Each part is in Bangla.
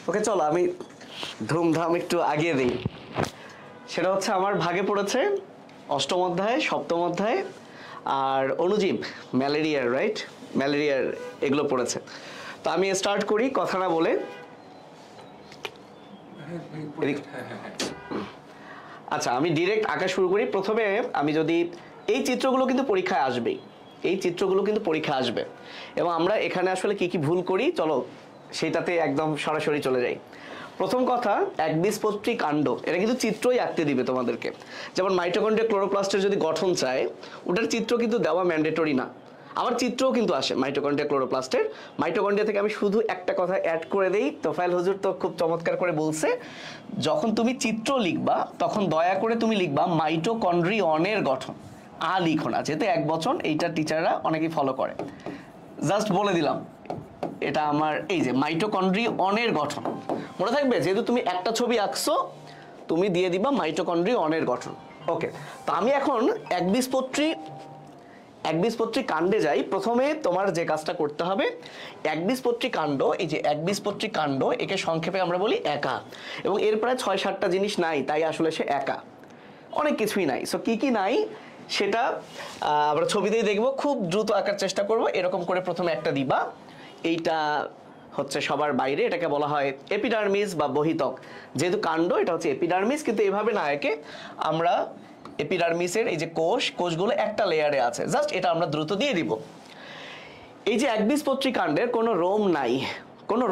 ওকে চলো আমি ধুমধাম একটু আগিয়ে দিই। সেটা হচ্ছে আমার ভাগে পড়েছে অষ্টম অধ্যায়, সপ্তম অধ্যায় আর অণুজীব, ম্যালেরিয়ার, রাইট, ম্যালেরিয়ার এগুলো পড়েছে। তো আমি স্টার্ট করি কথা না বলে। আচ্ছা, আমি ডিরেক্ট আঁকা শুরু করি। প্রথমে আমি যদি এই চিত্রগুলো কিন্তু পরীক্ষায় আসবেই, এই চিত্রগুলো কিন্তু পরীক্ষা আসবে, এবং আমরা এখানে আসলে কি কি ভুল করি চলো সেটাতে একদম সরাসরি চলে যাই। প্রথম কথা, একবীজপত্রী কাণ্ড, এটা কিন্তু চিত্রই আঁকতে দিবে তোমাদেরকে। যেমন মাইটোকন্ড্রিয়া ক্লোরোপ্লাস্টের যদি গঠন চায়, ওটার চিত্র কিন্তু দেওয়া ম্যান্ডেটরি না। আবার চিত্রও কিন্তু আসে মাইটোকন্ড্রিয়া ক্লোরোপ্লাস্টের। মাইটোকন্ড্রিয়া থেকে আমি শুধু একটা কথা অ্যাড করে দেই, তোফায়েল হুজুর তো খুব চমৎকার করে বলছে, যখন তুমি চিত্র লিখবা তখন দয়া করে তুমি লিখবা মাইটোকন্ড্রিয়নের গঠন, লিখো না, যেহেতু এক বচন, এইটা টিচাররা অনেকেই ফলো করে। জাস্ট বলে দিলাম এটা আমার এই যে মাইটোকন্ড্রিয়নের গঠন মনে থাকবে, যেহেতু তুমি একটা ছবি আঁকছো তুমি দিয়ে দিবা মাইটোকন্ড্রিয়নের গঠন। ওকে, তো আমি এখন একবীজপত্রী কাণ্ডে যাই। প্রথমে তোমার যে কাজটা করতে হবে, একবীজপত্রী কাণ্ড, এই যে একবীজপত্রী কাণ্ড, একে সংক্ষেপে আমরা বলি একা, এবং এর প্রায় 6-7টা জিনিস নাই, তাই আসলে সে একা, অনেক কিছুই নাই। সো কি কি নাই সেটা আমরা ছবিতেই দেখবো, খুব দ্রুত আঁকার চেষ্টা করব। এরকম করে প্রথমে একটা দিবা, এইটা হচ্ছে সবার বাইরে, এটাকে বলা হয় এপিডার্মিস বা বহিতক। যেহেতু কাণ্ড, এটা হচ্ছে এপিডার্মিস, কিন্তু এভাবে না একে আমরা এপিডার্মিসের এই যে কোষগুলো একটা লেয়ারে আছে, জাস্ট এটা আমরা দ্রুত দিয়ে দিব। এই যে একবীজপত্রী কাণ্ডের কোনো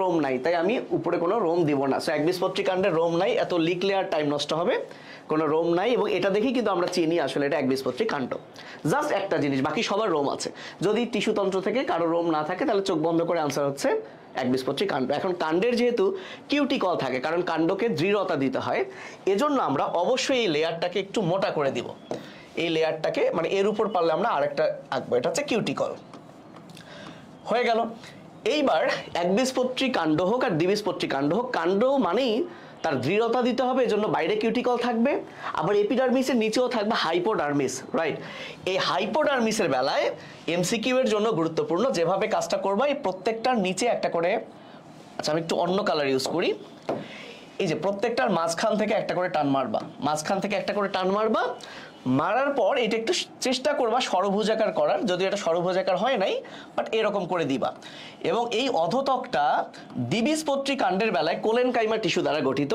রোম নাই, তাই আমি উপরে কোনো রোম দিব না। সো একবীজপত্রী কাণ্ডের রোম নাই, এত লিখলে আর টাইম নষ্ট হবে, কোনো রোম নাই, এবং এটা দেখি কিন্তু আমরা চিনি আসলে এটা একবীজপত্রী কাণ্ড। জাস্ট একটা জিনিস, বাকি সবার রোম আছে। যদি টিস্যুতন্ত্র থেকে কারো রোম না থাকে তাহলে চোখ বন্ধ করে আনসার হচ্ছে একবীজপত্রী কাণ্ড। এখন কাণ্ডের যেহেতু কিউটিকল থাকে, কারণ কাণ্ডকে দৃঢ়তা দিতে হয়, এজন্য আমরা অবশ্যই এই লেয়ারটাকে একটু মোটা করে দিব। এই লেয়ারটাকে মানে এর উপর পারলে আমরা আরেকটা আঁকবো, এটা হচ্ছে কিউটিকল। হয়ে গেল। এইবার একবীজপত্রী কাণ্ড হোক আর দ্বিবীজপত্রী কাণ্ড হোক, কাণ্ড মানেই তার দৃঢ়তা দিতে হবে, এজন্য বাইরে কিউটিকল থাকবে, আবার এপিডার্মিসের নিচেও থাকবে হাইপোডার্মিস, রাইট। এই হাইপোডার্মিসের বেলায় এমসিকিউ এর জন্য গুরুত্বপূর্ণ, যেভাবে কাজটা করবা, এই প্রত্যেকটার নিচে একটা করে, আচ্ছা আমি একটু অন্য কালার ইউজ করি, এই যে প্রত্যেকটার মাঝখান থেকে একটা করে টান মারবা, মাঝখান থেকে একটা করে টান মারবা, মারার পর এটা একটু চেষ্টা করবা ষড়ভুজাকার করার, যদিও এটা ষড়ভুজাকার হয় নাই, বাট এরকম করে দিবা। এবং এই অধোতকটা দ্বিবীজপত্রী কাণ্ডের বেলায় কোলেনকাইমা টিস্যু দ্বারা গঠিত,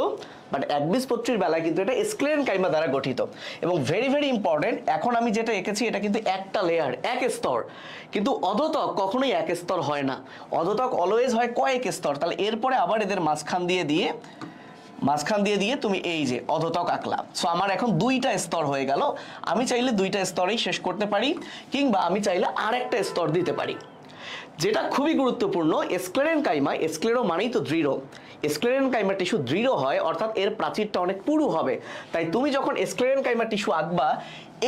বাট একবীজপত্রীর বেলায় কিন্তু এটা স্ক্লেরেনকাইমা দ্বারা গঠিত। এবং ভেরি ভেরি ইম্পর্টেন্ট, এখন আমি যেটা এঁকেছি এটা কিন্তু একটা লেয়ার, এক স্তর, কিন্তু অধোতক কখনোই এক স্তর হয় না, অধোতক অলওয়েজ হয় কয়েক স্তর। তাহলে এরপরে আবার এদের মাঝখান দিয়ে তুমি এই যে অধোতক আঁকলা। সো আমার এখন দুইটা স্তর হয়ে গেল। আমি চাইলে দুইটা স্তরেই শেষ করতে পারি, কিংবা আমি চাইলে আরেকটা স্তর দিতে পারি। যেটা খুবই গুরুত্বপূর্ণ, স্ক্লেরেনকাইমা, স্ক্লেরো মানেই তো দৃঢ়, স্ক্লেরেনকাইমা টিস্যু দৃঢ় হয়, অর্থাৎ এর প্রাচীরটা অনেক পুরু হবে। তাই তুমি যখন স্ক্লেরেনকাইমা টিস্যু আঁকবা,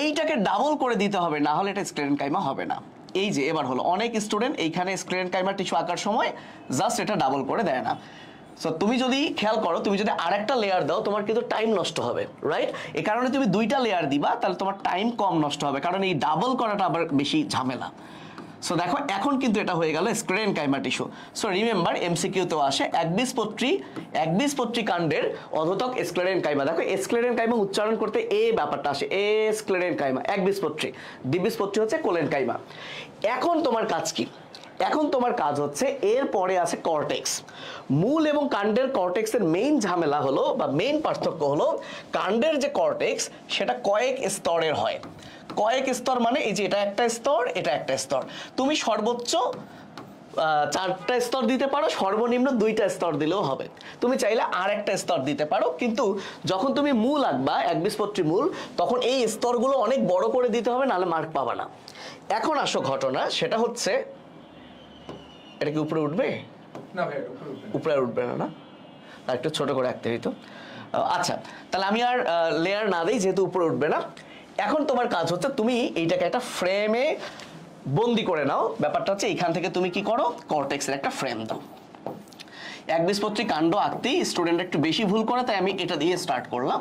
এইটাকে ডাবল করে দিতে হবে, না হলে এটা স্ক্লেরেনকাইমা হবে না। এই যে এবার হলো, অনেক স্টুডেন্ট এইখানে স্ক্লেরেনকাইমা টিস্যু আঁকার সময় জাস্ট এটা ডাবল করে দেয় না। সো তুমি যদি খেয়াল করো, তুমি যদি আরেকটা লেয়ার দাও তোমার কিন্তু টাইম নষ্ট হবে, রাইট। এই কারণে তুমি দুইটা লেয়ার দিবা, তাহলে তোমার টাইম কম নষ্ট হবে, কারণ এই ডাবল করাটা আবার বেশি ঝামেলা। সো দেখো এখন কিন্তু এটা হয়ে গেল স্ক্লেরেনকাইমা টিস্যু। সো রিমেম্বার, এমসিকিউতেও আসে একবীজপত্রী কাণ্ডের অধোতক স্ক্লেরেনকাইমা। দেখো স্ক্লেরেনকাইমা উচ্চারণ করতে এ ব্যাপারটা আসে, এ স্ক্লেরেনকাইমা একবীজপত্রী, দ্বিবীজপত্রী হচ্ছে কোলেনকাইমা। এখন তোমার কাজ কি? এখন তোমার কাজ হচ্ছে, এর পরে আছে কর্টেক্স। মূল এবং কাণ্ডের কর্টেক্সের মেইন ঝামেলা হলো বা মেইন পার্থক্য হলো, কাণ্ডের যে কর্টেক্স সেটা কয়েক স্তরের হয়। কয়েক স্তর মানে এই যে এটা একটা স্তর, এটা একটা স্তর, তুমি সর্বোচ্চ 4টা স্তর দিতে পারো, সর্বনিম্ন 2টা স্তর দিলেও হবে, তুমি চাইলে আর একটা স্তর দিতে পারো। কিন্তু যখন তুমি মূল আঁকবা, একবীজপত্রী মূল, তখন এই স্তরগুলো অনেক বড় করে দিতে হবে, নাহলে মার্ক পাবা না। এখন আসো ঘটনা, সেটা হচ্ছে, এটা কি উপরে উঠবে? না ভাই, উপরে উঠবে না, না একটু ছোট করে আঁকতে হইতো। আচ্ছা, তাহলে আমি আর লেয়ার না দিই, যেহেতু উপরে উঠবে না। এখন তোমার কাজ হচ্ছে, তুমি এইটাকে একটা ফ্রেমে বন্দি করে নাও। ব্যাপারটা হচ্ছে, এইখান থেকে তুমি কি করো, কর্টেক্সের একটা ফ্রেম দাও। একবীজপত্রী কাণ্ড আঁকতেই স্টুডেন্ট একটু বেশি ভুল করে, তাই আমি এটা দিয়ে স্টার্ট করলাম।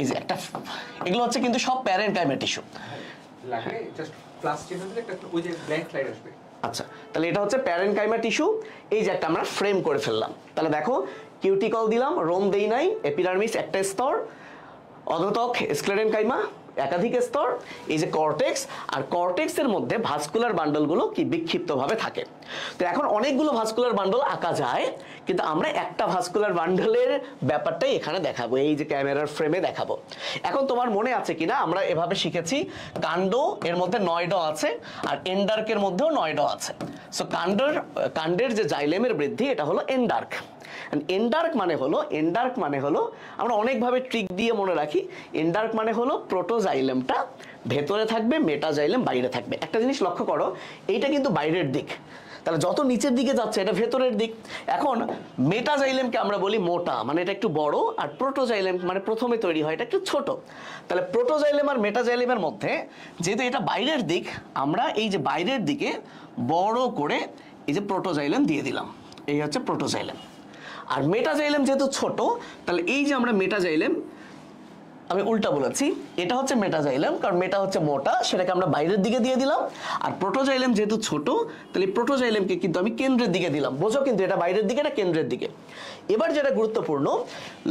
এই যে একটা, এগুলো হচ্ছে কিন্তু সব প্যারেনকাইমা টিস্যু। লাগে জাস্ট প্লাস চিহ্ন দিলে একটা ওই যে ব্ল্যাঙ্ক স্লাইড আসবে। আচ্ছা, তাহলে এটা হচ্ছে প্যারেনকাইমা টিস্যু। এই যে একটা আমরা ফ্রেম করে ফেললাম। তাহলে দেখো, কিউটিকল দিলাম, রোম দেই নাই, এপিডার্মিস একটা স্তর, অধতক স্ক্লেরেনকাইমা একাধিক স্তর, এই যে কর্টেক্স, আর কর্টেক্সের মধ্যে ভাস্কুলার বান্ডলগুলো কি বিক্ষিপ্তভাবে থাকে। তো এখন অনেকগুলো ভাস্কুলার বান্ডল আঁকা যায়, কিন্তু আমরা একটা ভাস্কুলার বান্ডলের ব্যাপারটাই এখানে দেখাবো, এই যে ক্যামেরার ফ্রেমে দেখাবো। এখন তোমার মনে আছে কিনা আমরা এভাবে শিখেছি কাণ্ড এর মধ্যে 9 ড আছে আর এন্ডার্কের মধ্যেও 9 ড আছে। সো কাণ্ডের যে জাইলেমের বৃদ্ধি এটা হলো এন্ডার্ক। এন্ডার্ক মানে হলো আমরা অনেকভাবে ট্রিক দিয়ে মনে রাখি, এন্ডার্ক মানে হলো প্রোটোজাইলেমটা ভেতরে থাকবে, মেটাজাইলেম বাইরে থাকবে। একটা জিনিস লক্ষ্য করো, এইটা কিন্তু বাইরের দিক, তাহলে যত নিচের দিকে যাচ্ছে এটা ভেতরের দিক। এখন মেটাজাইলেমকে আমরা বলি মোটা, মানে এটা একটু বড়, আর প্রোটোজাইলেম মানে প্রথমে তৈরি হয় এটা একটু ছোট। তাহলে প্রোটোজাইলেম আর মেটাজাইলেমের মধ্যে যেহেতু এটা বাইরের দিক, আমরা এই যে বাইরের দিকে বড় করে এই যে প্রোটোজাইলেম দিয়ে দিলাম, এই হচ্ছে প্রোটোজাইলেম। আর মেটাজাইলেম যেহেতু ছোট, তাহলে এই যে আমরা মেটাজাইলেম, আমি উল্টা বলেছি, এটা হচ্ছে মেটাজাইলেম, কারণ মেটা হচ্ছে মোটা, সেটাকে আমরা বাইরের দিকে দিয়ে দিলাম। আর প্রোটোজাইলেম যেহেতু ছোট, তাহলে প্রোটোজাইলেমকে কিন্তু আমি কেন্দ্রের দিকে দিলাম। বোঝো কিন্তু এটা বাইরের দিকে, এটা কেন্দ্রের দিকে। এবার যেটা গুরুত্বপূর্ণ,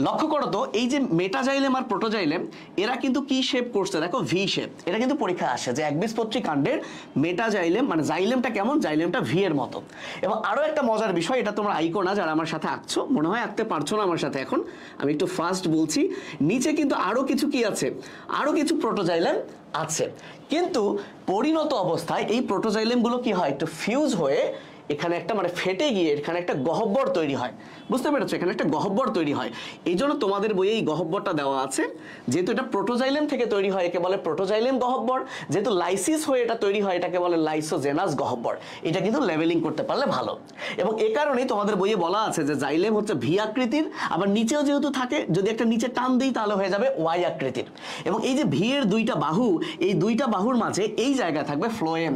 লক্ষ্য করো তো এই যে মেটাজাইলেম আর প্রোটোজাইলেম এরা কিন্তু কি শেপ করছে, দেখো ভি শেপ। এটা কিন্তু পরীক্ষা আসে যে একবীজপত্রী কাণ্ডের মেটাজাইলেম মানে জাইলেমটা কেমন, জাইলেমটা ভি এর মতো। এবং আরো একটা মজার বিষয়, এটা তোমরা আইকো না যারা আমার সাথে আঁকছো, মনে হয় আঁকতে পারছো না আমার সাথে, এখন আমি একটু ফাস্ট বলছি, নিচে কিন্তু আরো কিছু কি আছে, আরো কিছু প্রোটোজাইলেম আছে, কিন্তু পরিণত অবস্থায় এই প্রোটোজাইলেম গুলো কি হয়, একটু ফিউজ হয়ে এখানে একটা মানে ফেটে গিয়ে এখানে একটা গহ্বর তৈরি হয়। বুঝতে পেরেছো, এখানে একটা গহ্বর তৈরি হয়। এই জন্য তোমাদের বইয়ে এই গহ্বরটা দেওয়া আছে। যেহেতু এটা প্রোটোজাইলেম থেকে তৈরি হয় একে বলে প্রোটোজাইলেম গহ্বর, যেহেতু লাইসিস হয়ে এটা তৈরি হয় এটাকে বলে লাইসোজেনাস গহ্বর। এটা কিন্তু লেভেলিং করতে পারলে ভালো। এবং এ কারণেই তোমাদের বইয়ে বলা আছে যে জাইলেম হচ্ছে ভি আকৃতির, আবার নিচেও যেহেতু থাকে, যদি একটা নিচে টান দিই তাহলে হয়ে যাবে ওয়াই আকৃতির। এবং এই যে ভি এর দুইটা বাহু, এই দুইটা বাহুর মাঝে এই জায়গায় থাকবে ফ্লোয়েম,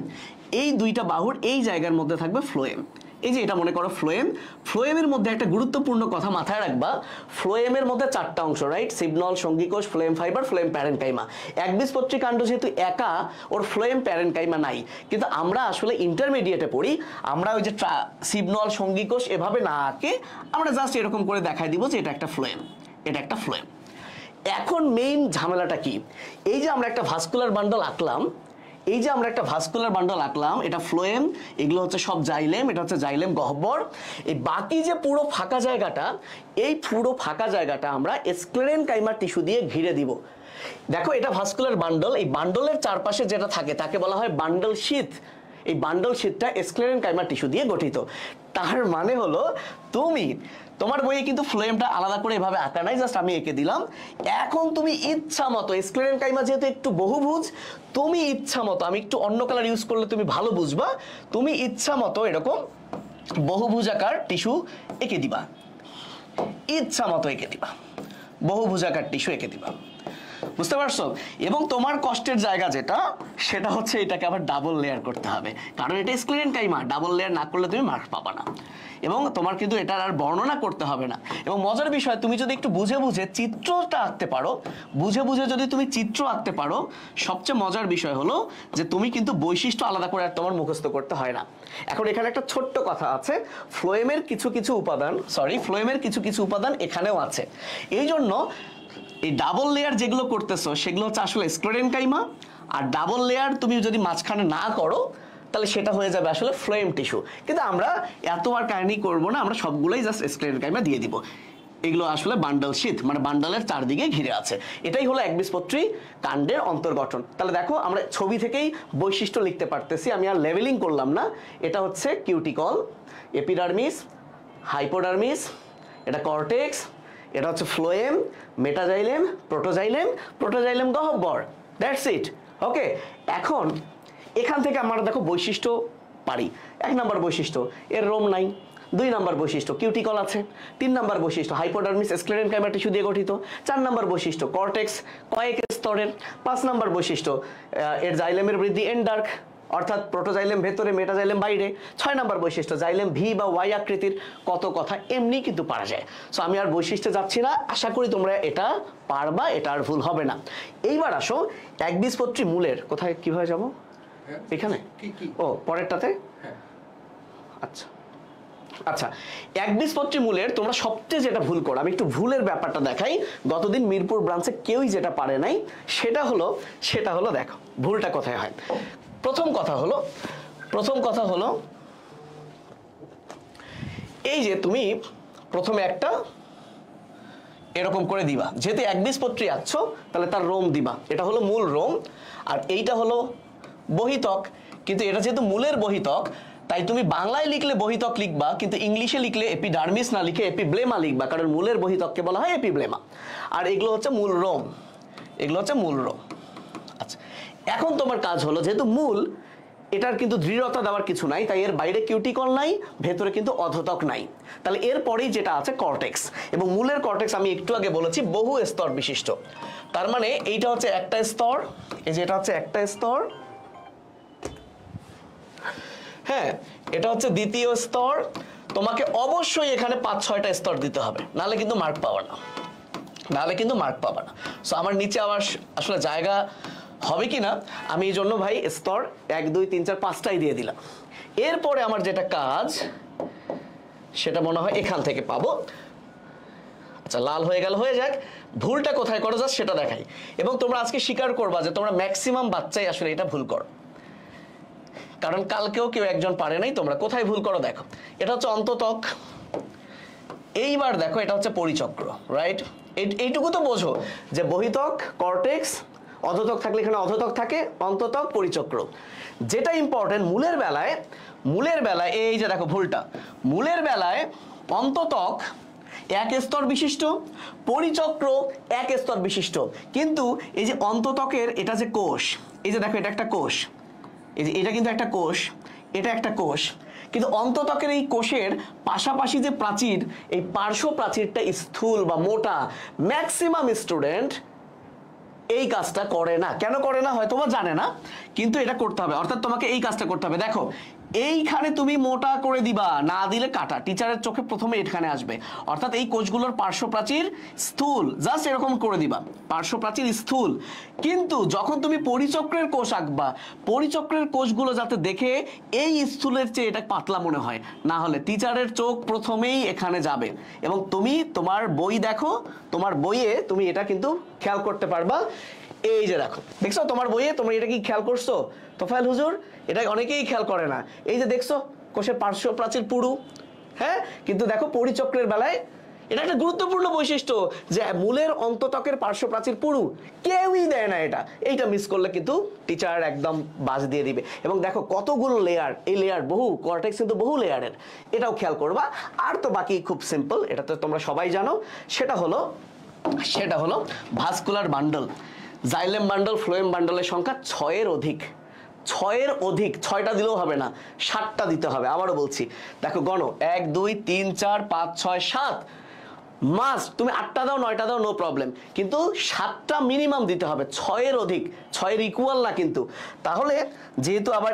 এই দুইটা বাহুর এই জায়গার মধ্যে থাকবে ফ্লোয়েম। এই যে এটা মনে করো ফ্লোয়েম, ফ্লোয়েমের মধ্যে একটা গুরুত্বপূর্ণ কথা মাথায় রাখবা, ফ্লোয়েমের মধ্যে 4টা অংশ, রাইট? সিবনল, সঙ্গীকোষ, ফ্লোয়েম ফাইবার, ফ্লোয়েম প্যারেনকাইমা। একবীজপত্রী কাণ্ড যেহেতু একা, ওর ফ্লোয়েম প্যারেনকাইমা নাই, কিন্তু আমরা আসলে ইন্টারমিডিয়েটে পড়ি, আমরা ওই যে সিবনল, সঙ্গীকোষ এভাবে না আঁকে আমরা জাস্ট এরকম করে দেখাই দিব যে এটা একটা ফ্লোয়েম, এটা একটা ফ্লোয়েম। এখন মেইন ঝামেলাটা কি, এই যে আমরা একটা ভাস্কুলার বান্ডল আঁকলাম, এটা ফ্লোয়েম, এগুলো হচ্ছে সব জাইলেম, এটা হচ্ছে জাইলেম গহ্বর। এই বাকি যে পুরো ফাঁকা জায়গাটা, এই পুরো ফাঁকা জায়গাটা আমরা স্ক্লেরেনকাইমা টিস্যু দিয়ে ঘিরে দিব। দেখো এটা ভাস্কুলার বান্ডল, এই বান্ডলের চারপাশে যেটা থাকে তাকে বলা হয় বান্ডল শীথ। এই বান্ডল শীথটা স্ক্লেরেনকাইমা টিস্যু দিয়ে গঠিত। তার মানে হলো তোমার বইয়ে কিন্তু ফ্লোয়েমটা আলাদা করে এভাবে আঁকা নাই, জাস্ট আমি এঁকে দিলাম। এখন তুমি ইচ্ছা মতো, স্ক্লেরেনকাইমা যেহেতু একটু বহুভুজ, তুমি ইচ্ছা মতো, আমি একটু অন্য কালার ইউজ করলে তুমি ভালো বুঝবা, তুমি ইচ্ছা মতো এরকম বহুভুজাকার টিস্যু এঁকে দিবা, ইচ্ছা মতো এঁকে দিবা, বহুভুজাকার টিস্যু এঁকে দিবা। বুঝতে পারছো? এবং তোমার কষ্টের জায়গা যেটা, সেটা হচ্ছে এটাকে আবার ডাবল লেয়ার করতে হবে, কারণ এটা স্ক্লেরেনকাইমা, ডাবল লেয়ার না করলে তুমি মার্কস পাবা না। এবং তোমার কিন্তু এটার আর বর্ণনা করতে হবে না। এবং মজার বিষয়, তুমি যদি একটু বুঝে বুঝে চিত্রটা আঁকতে পারো, বুঝে বুঝে যদি তুমি চিত্র আঁকতে পারো, সবচেয়ে মজার বিষয় হলো যে তুমি কিন্তু বৈশিষ্ট্য আলাদা করে আর তোমার মুখস্থ করতে হয় না। এখন এখানে একটা ছোট্ট কথা আছে, ফ্লোয়েমের কিছু কিছু উপাদান এখানেও আছে। এই জন্য এই ডাবল লেয়ার যেগুলো করতেছো সেগুলো হচ্ছে আসলে স্ক্লেরেনকাইমা, আর ডাবল লেয়ার তুমি যদি মাঝখানে না করো তাহলে সেটা হয়ে যাবে আসলে ফ্লোয়েম টিস্যু। কিন্তু আমরা এত আর কাহিনী করবো না, আমরা সবগুলোই জাস্ট স্ক্লেরেনকাইমা দিয়ে দিব। এগুলো আসলে বান্ডল শীথ, মানে বান্ডলের চারদিকে ঘিরে আছে। এটাই হলো একবীজপত্রী কাণ্ডের অন্তর্গঠন। তাহলে দেখো আমরা ছবি থেকেই বৈশিষ্ট্য লিখতে পারতেছি, আমি আর লেভেলিং করলাম না। এটা হচ্ছে কিউটিকল, এপিডার্মিস, হাইপোডার্মিস, এটা কর্টেক্স, এটা হচ্ছে ফ্লোয়েম, মেটাজাইলেম, প্রোটোজাইলেম গহ্বর। That's it. ওকে, এখন এখান থেকে আমরা দেখো বৈশিষ্ট্য পারি। 1 নম্বর বৈশিষ্ট্য, এর রোম নাই। 2 নম্বর বৈশিষ্ট্য, কিউটিকল আছে। 3 নম্বর বৈশিষ্ট্য, হাইপোডার্মিস স্ক্লেরেনকাইমা টিস্যু দিয়ে গঠিত। 4 নম্বর বৈশিষ্ট্য, কর্টেক্স কয়েক স্তরের। 5 নম্বর বৈশিষ্ট্য, এর জাইলেমের বৃদ্ধি এন্ডার্ক, অর্থাৎ প্রোটোজাইলেম ভেতরে, মেটাজাইলেম বাইরে। 6 নম্বর বৈশিষ্ট্য, জাইলেম ভি বা ওয়াই আকৃতির। কত কথা এমনি কিন্তু পারা যায়। সো আমি আর বৈশিষ্ট্যে যাচ্ছি না, আশা করি তোমরা এটা পারবা, এটা আর ভুল হবে না। এইবার আসো একবীজপত্রী মূলের কোথায়, কিভাবে যাবো? এখানে ও পরেরটাতে। আচ্ছা, আচ্ছা, একবীজপত্রী মূলের তোমরা সবচেয়ে যেটা ভুল করো, আমি একটু ভুলের ব্যাপারটা দেখাই। গতদিন মিরপুর ব্রাঞ্চে কেউই যেটা পারে নাই সেটা হলো দেখো ভুলটা কোথায় হয়। প্রথম কথা হলো এই যে তুমি প্রথমে একটা এরকম করে দিবা, যেহেতু একবীজপত্রী আছো তাহলে তার রোম দিবা, এটা হলো মূল রোম, আর এইটা হলো বহিতক। কিন্তু এটা যেহেতু মূলের বহিতক, তাই তুমি বাংলায় লিখলে বহিতক লিখবা, কিন্তু ইংলিশে লিখলে এপিডার্মিস না লিখে এপিব্লেমা লিখবা, কারণ মূলের বহিতককে বলা হয় এপিব্লেমা। আর এগুলো হচ্ছে মূল রোম, আচ্ছা, এখন তোমার কাজ হলো, যেহেতু মূল, এটার কিন্তু দৃঢ়তা দেওয়ার কিছু নাই, তাই এর বাইরে কিউটিকল নাই, ভেতরে কিন্তু অধতক নাই। তাহলে এরপরেই যেটা আছে কর্টেক্স, এবং মূলের কর্টেক্স আমি একটু আগে বলেছি বহু স্তর বিশিষ্ট। তার মানে এইটা হচ্ছে একটা স্তর, এই যে এটা হচ্ছে একটা স্তর, হ্যাঁ, এটা হচ্ছে দ্বিতীয় স্তর। তোমাকে অবশ্যই এখানে 5-6টা স্তর দিতে হবে, নাহলে কিন্তু মার্ক পাওয়া না। সো আমার নিচে আবার আসলে জায়গা হবে কি না, আমি এই জন্য ভাই স্তর 1 2 3 4 5টাই দিয়ে দিলাম। এরপরে আমার যেটা কাজ সেটা মনে হয় এখান থেকে পাবো। আচ্ছা, লাল হয়ে গেল, হয়ে যাক। ভুলটা কোথায় করো জাস্ট সেটা দেখাই, এবং তোমরা আজকে স্বীকার করবা যে তোমরা ম্যাক্সিমাম বাচ্চাই আসলে এটা ভুল করো, কারণ কালকেও কেউ একজন পারে নাই। তোমরা কোথায় ভুল করো দেখো, এটা হচ্ছে অন্ততক, এইবার দেখো এটা হচ্ছে পরিচক্র, রাইট? এইটুকু তো বোঝো যে বহিতক, কর্টেক্স, অধতক থাকলে এখানে অধতক থাকে, অন্ততক, পরিচক্র। যেটা ইম্পর্টেন্ট মূলের বেলায় এই যে দেখো ভুলটা, মূলের বেলায় অন্ততক 1 স্তর বিশিষ্ট, পরিচক্র 1 স্তর বিশিষ্ট। কিন্তু এই যে অন্ততকের এটা যে কোষ, এই যে দেখো এটা একটা কোষ, এই যে এটা কিন্তু একটা কোষ, এটা একটা কোষ, কিন্তু অন্ততকের এই কোষের পাশাপাশি যে প্রাচীর, এই পার্শ্ব প্রাচীরটা স্থূল বা মোটা। ম্যাক্সিমাম স্টুডেন্ট এই কাজটা করে না। কেন করে না হয়তো বা জানে না, কিন্তু এটা করতে হবে। অর্থাৎ তোমাকে এই কাজটা করতে হবে। দেখো এইখানে তুমি মোটা করে দিবা, না দিলে কাটা, টিচারের চোখে প্রথমে এখানে আসবে। অর্থাৎ এই কোষগুলোর পার্শ্ব প্রাচীর স্থূল, জাস্ট এরকম করে দিবা, পার্শ্ব প্রাচীর স্থূল। কিন্তু যখন তুমি পরিচক্রের কোষ আঁকবা, পরিচক্রের কোষগুলো যাতে দেখে এই স্থূলের চেয়ে এটা পাতলা মনে হয়, না হলে টিচারের চোখ প্রথমেই এখানে যাবে। এবং তুমি তোমার বই দেখো, তোমার বইয়ে তুমি এটা কিন্তু খেয়াল করতে পারবা। এই যে দেখো, দেখছো তোমার বইয়ে, তোমরা এটা কি খেয়াল করছো তোফায়েল হুজুর? এটা অনেকেই খেয়াল করে না। এই যে দেখছো কোষের পার্শ্ব প্রাচীর পুরু, হ্যাঁ, কিন্তু দেখো পরিচক্রের বেলায় এটা একটা গুরুত্বপূর্ণ বৈশিষ্ট্য যে মূলের অন্ততকের পার্শ্ব প্রাচীর পুরু, কেউই দেয় না এটা। এইটা মিস করলে কিন্তু টিচার একদম বাজ দিয়ে দিবে। এবং দেখো কতগুলো লেয়ার, এই লেয়ার বহু, কর্টেক্স কিন্তু বহু লেয়ারের, এটাও খেয়াল করবা। আর তো বাকি খুব সিম্পল, এটা তো তোমরা সবাই জানো, সেটা হলো vascular bundle. Xylem bundle, phloem বান্ডলের সংখ্যা 6-এর অধিক। 6টা দিলেও হবে না, 7টা দিতে হবে। আবারও বলছি, দেখো গণ 1 2 3 4 5 6 7, মাস্ট তুমি 8টা দাও 9টা দাও, নো প্রবলেম, কিন্তু 7টা মিনিমাম দিতে হবে। 6-এর অধিক, 6-এর ইকুয়াল না কিন্তু। তাহলে যেহেতু আবার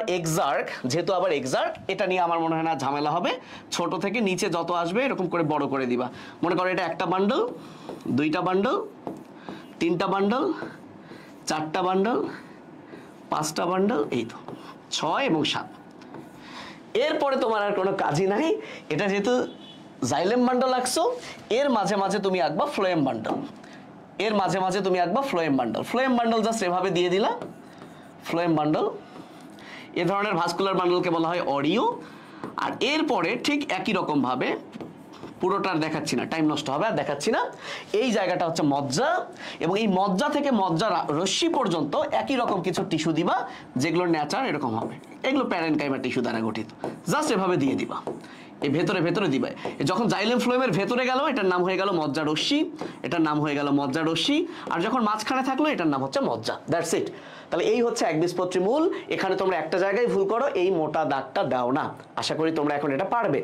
এক্সার্ক, এটা নিয়ে আমার মনে হয় না ঝামেলা হবে। ছোট থেকে নিচে যত আসবে এরকম করে বড় করে দিবা। মনে করো এটা 1টা বান্ডল, 2টা বান্ডল, 3টা বান্ডল, 4টা বান্ডল, 5টা বান্ডল, এই তো 6 এবং 7। এরপরে তোমার আর কোনো কাজই নাই। এটা যেহেতু জাইলেম বান্ডল আঁকছো, এর মাঝে মাঝে তুমি আঁকবা phloem bundle, phloem bundle just এভাবে দিয়ে দিলা। ফ্লোয়েম বান্ডল, এ ধরনের ভাস্কুলার বান্ডলকে বলা হয় অরিও। আর এরপরে ঠিক একই রকম ভাবে, পুরোটার দেখাচ্ছি না, টাইম নষ্ট হবে, আর দেখাচ্ছি না। এই জায়গাটা হচ্ছে মজ্জা, এবং এই মজ্জা থেকে মজ্জা রশ্মি পর্যন্ত একই রকম কিছু টিস্যু দিবা, যেগুলোর ন্যাচার এরকম হবে। এগুলো প্যারেনকাইমা টিস্যু দ্বারা গঠিত। জাস্ট এভাবে দিয়ে দিবা, এই ভেতরে দিবা। যখন জাইলেম ফ্লোয়েমের ভেতরে গেল, এটার নাম হয়ে গেল মজ্জা রশ্মি, এটার নাম হয়ে গেল মজ্জা রশ্মি। আর যখন মাঝখানে থাকলো, এটার নাম হচ্ছে মজ্জা। That's it. তাহলে এই হচ্ছে একবীজপত্রী মূল। এখানে তোমরা একটা জায়গায় ভুল করো, এই মোটা দাগটা দাও না। আশা করি তোমরা এখন এটা পারবে।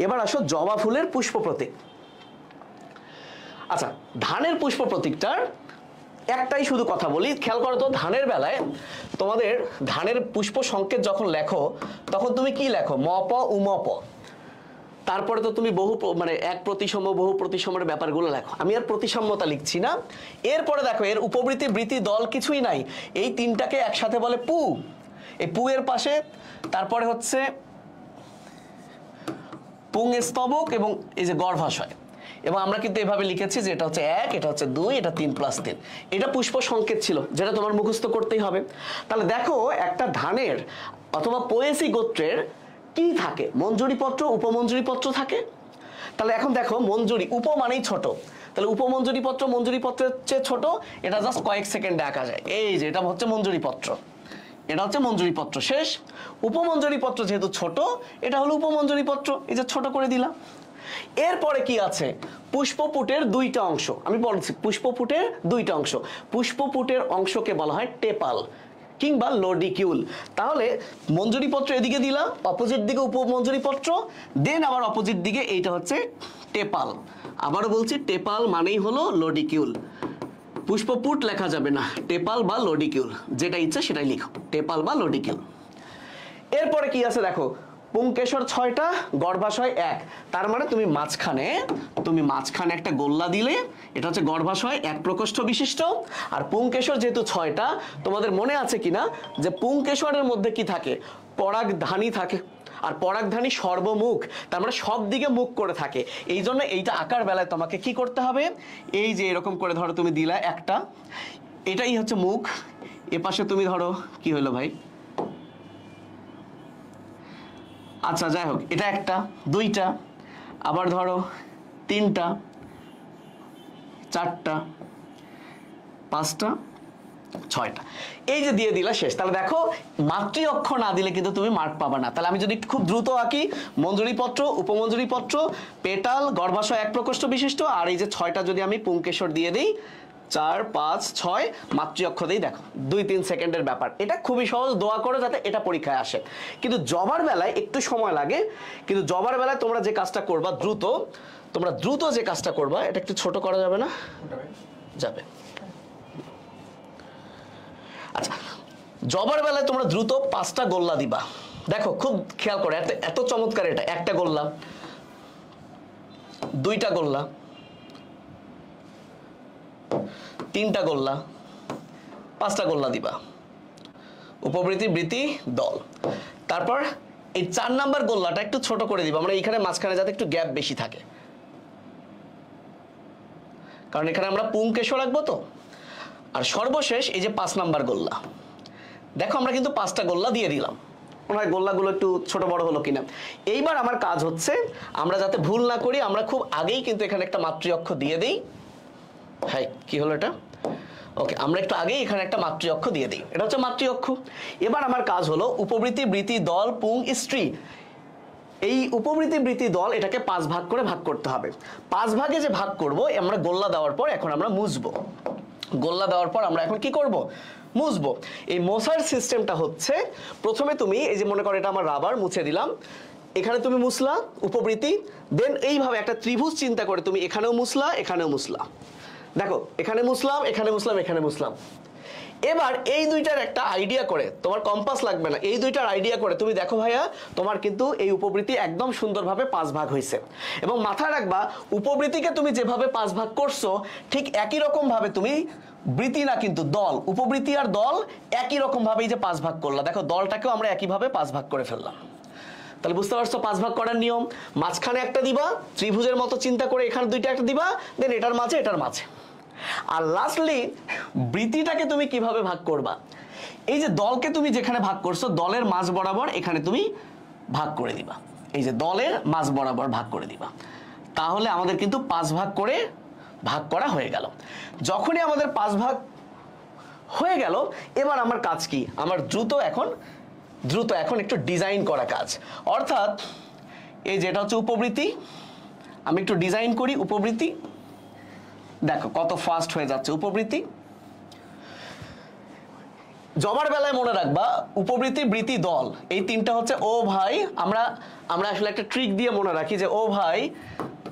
এবার আসো জবা ফুলের পুষ্প প্রতীক। আচ্ছা, ধানের পুষ্প প্রতীকটার একটাই শুধু কথা বলি, খেয়াল করো তো। ধানের বেলায় তোমাদের ধানের পুষ্প সংকেত যখন লেখো, তখন তুমি কি লেখো? ম প উম প। তারপরে তো তুমি বহু মানে এক প্রতিসম, বহু প্রতিসমের ব্যাপারগুলো লেখো। আমি আর প্রতিসাম্যতা লিখছি না। এরপরে দেখো, এর উপবৃত্তি, বৃত্তি, দল কিছুই নাই। এই তিনটাকে একসাথে বলে পু। এই পু এর পাশে তারপরে হচ্ছে পুংস্তবক এবং এই যে গর্ভাশয়, এবং আমরা কিন্তু এভাবে লিখেছি যে এটা হচ্ছে 1, এটা হচ্ছে 2, এটা 3 + 3। এটা পুষ্প সংকেত ছিল, যেটা তোমার মুখস্থ করতেই হবে। তাহলে দেখো একটা ধানের অথবা পোয়েসি গোত্রের কি থাকে, মঞ্জুরিপত্র, উপমঞ্জুরিপত্র থাকে। তাহলে এখন দেখো মঞ্জুরি, উপ মানেই ছোট, তাহলে উপমঞ্জুরিপত্র মঞ্জুরিপত্রের চেয়ে ছোট, এটা জাস্ট কয়েক সেকেন্ডে আঁকা যায়। এই যে এটা হচ্ছে মঞ্জুরিপত্র, এটা হচ্ছে মঞ্জুরিপত্র, শেষ। উপমঞ্জুরিপত্র যেহেতু ছোট, এটা হলো উপমঞ্জুরিপত্র, এই যে ছোট করে দিলাম। এরপরে কি আছে, পুষ্পপুটের 2টা অংশ। আমি বলছি পুষ্পপুটের 2টা অংশ, পুষ্পপুটের অংশকে বলা হয় টেপাল কিংবা লডিকিউল। তাহলে মঞ্জুরিপত্র এদিকে দিলাম, অপোজিট দিকে উপমঞ্জুরিপত্র, দেন আবার অপোজিট দিকে এইটা হচ্ছে টেপাল। আবারও বলছি টেপাল মানেই হলো লডিকিউল। পুষ্পপুট লেখা যাবে না, টেপাল বা লডিকিউল, যেটা ইচ্ছা সেটাই লিখো, টেপাল বা লডিকিউল। এরপরে কি আছে দেখো, পুংকেশর 6টা, গর্ভাশয় 1। তার মানে তুমি মাঝখানে একটা গোল্লা দিলে, এটা হচ্ছে গর্ভাশয় 1 প্রকোষ্ঠ বিশিষ্ট। আর পুংকেশর যেহেতু 6টা, তোমাদের মনে আছে কিনা যে পুংকেশরের মধ্যে কি থাকে, পরাগধানী থাকে। আর পরাগধানী সর্বমুখ, তার মানে সব দিকে মুখ করে থাকে। এই জন্য এইটা আঁকার বেলায় তোমাকে কি করতে হবে, এই যে এরকম করে ধরো তুমি দিলা একটা, এটাই হচ্ছে মুখ, এপাশে তুমি ধরো কি হলো ভাই, আচ্ছা যাই হোক, এটা 1টা, 2টা, আবার ধরো 3টা, 4টা, 5টা, 6টা, এই যে দিয়ে দিলা, শেষ। তাহলে দেখো মাতৃ অক্ষর না দিলে কিন্তু তুমি মার্ক পাবা না। তাহলে আমি যদি খুব দ্রুত আঁকি, মঞ্জুরিপত্র, উপমঞ্জুরিপত্র, পেটাল, গর্ভাশয় 1 প্রকোষ্ঠ বিশিষ্ট, আর এই যে 6টা যদি আমি পুংকেশর দিয়ে দিই, 4, 5, 6, মাতৃ অক্ষর দিই, দেখো 2-3 সেকেন্ডের ব্যাপার। এটা খুবই সহজ, দোয়া করো যাতে এটা পরীক্ষায় আসে। কিন্তু জবার বেলায় একটু সময় লাগে, কিন্তু জবার বেলায় তোমরা যে কাজটা করবা দ্রুত যে কাজটা করবা, এটা একটু ছোট করা যাবে না? যাবে। আচ্ছা, জবার বেলায় তোমরা দ্রুত 5টা গোল্লা দিবা। দেখো খুব খেয়াল করো, এত চমৎকার, এটা 1টা গোল্লা, 2টা গোল্লা, 3টা গোল্লা, 5টা গোল্লা দিবা, উপবৃত্তি, বৃত্তি, দল। তারপর এই 4 নাম্বার গোল্লাটা একটু ছোট করে দিবা, আমরা এখানে মাঝখানে যাতে একটু গ্যাপ বেশি থাকে, কারণ এখানে আমরা পুংকেশর রাখবো তো। আর সর্বশেষ এই যে 5 নাম্বার গোল্লা, দেখো আমরা কিন্তু 5টা গোল্লা দিয়ে দিলাম, মনে হয় গোল্লাগুলো একটু ছোট বড় হলো কিনা। এইবার আমার কাজ হচ্ছে, আমরা যাতে ভুল না করি, আমরা খুব আগেই কিন্তু এখানে একটা মাতৃ অক্ষর দিয়ে দিই। হ্যাঁ, কি হলো এটা? ওকে, আমরা একটু আগেই এখানে একটা মাতৃ অক্ষর দিয়ে দিই, এটা হচ্ছে মাতৃ অক্ষর। এবার আমার কাজ হলো উপবৃত্তি, বৃত্তি, দল, পুং, স্ত্রী। এই উপবৃত্তি, বৃত্তি, দল এটাকে 5 ভাগ করে ভাগ করতে হবে। 5 ভাগে যে ভাগ করব, আমরা গোল্লা দেওয়ার পর এখন আমরা মুছবো। গোল্লা দেওয়ার পর আমরা এখন কি করব, মুছবো। এই মোছার সিস্টেমটা হচ্ছে, প্রথমে তুমি এই যে মনে করো এটা আমার রাবার, মুছে দিলাম, এখানে তুমি মুছলা উপবৃত্তি, দেন এইভাবে একটা ত্রিভুজ চিন্তা করে তুমি এখানেও মুছলা, এখানেও মুছলা। দেখো এখানে মুছলাম, এখানে মুছলাম, এখানে মুছলাম। এবার এই দুইটার একটা আইডিয়া করে, তোমার কম্পাস লাগবে না, এই দুইটার আইডিয়া করে তুমি দেখো ভাইয়া, তোমার কিন্তু এই উপবৃত্তি একদম সুন্দরভাবে 5 ভাগ হয়েছে। এবং মাথায় রাখবা, উপবৃত্তিকে তুমি যেভাবে 5 ভাগ করছো, ঠিক একই রকম ভাবে তুমি বৃত্তি না কিন্তু দল, উপবৃত্তি আর দল একই রকম ভাবে যে 5 ভাগ করলা, দেখো দলটাকেও আমরা একইভাবে 5 ভাগ করে ফেললাম। তাহলে বুঝতে পারছো 5 ভাগ করার নিয়ম, মাঝখানে একটা দিবা, ত্রিভুজের মতো চিন্তা করে এখানে দুইটা একটা দিবা, দেন এটার মাঝে এটার মাঝে। আর লাস্টলি বৃত্তিটাকে তুমি কিভাবে ভাগ করবা, এই যে দলকে তুমি যেখানে ভাগ করছো, দলের মাঝ বরাবর এখানে তুমি ভাগ করে দিবা, এই যে দলের মাঝ বরাবর ভাগ করে দিবা। তাহলে আমাদের কিন্তু 5 ভাগ করে ভাগ করা হয়ে গেল। যখনই আমাদের 5 ভাগ হয়ে গেল, এবার আমার কাজ কি, আমার দ্রুত এখন একটু ডিজাইন করা কাজ। অর্থাৎ এই যেটা হচ্ছে উপবৃত্তি, আমি একটু ডিজাইন করি উপবৃত্তি, দেখো কত ফাস্ট হয়ে যাচ্ছে উপবৃত্তি। জবার বেলায় মনে রাখবা, উপবৃত্তি, বৃত্তি, দল এই 3টা হচ্ছে ও ভাই, আমরা আসলে একটা ট্রিক দিয়ে মনে রাখি যে ও ভাই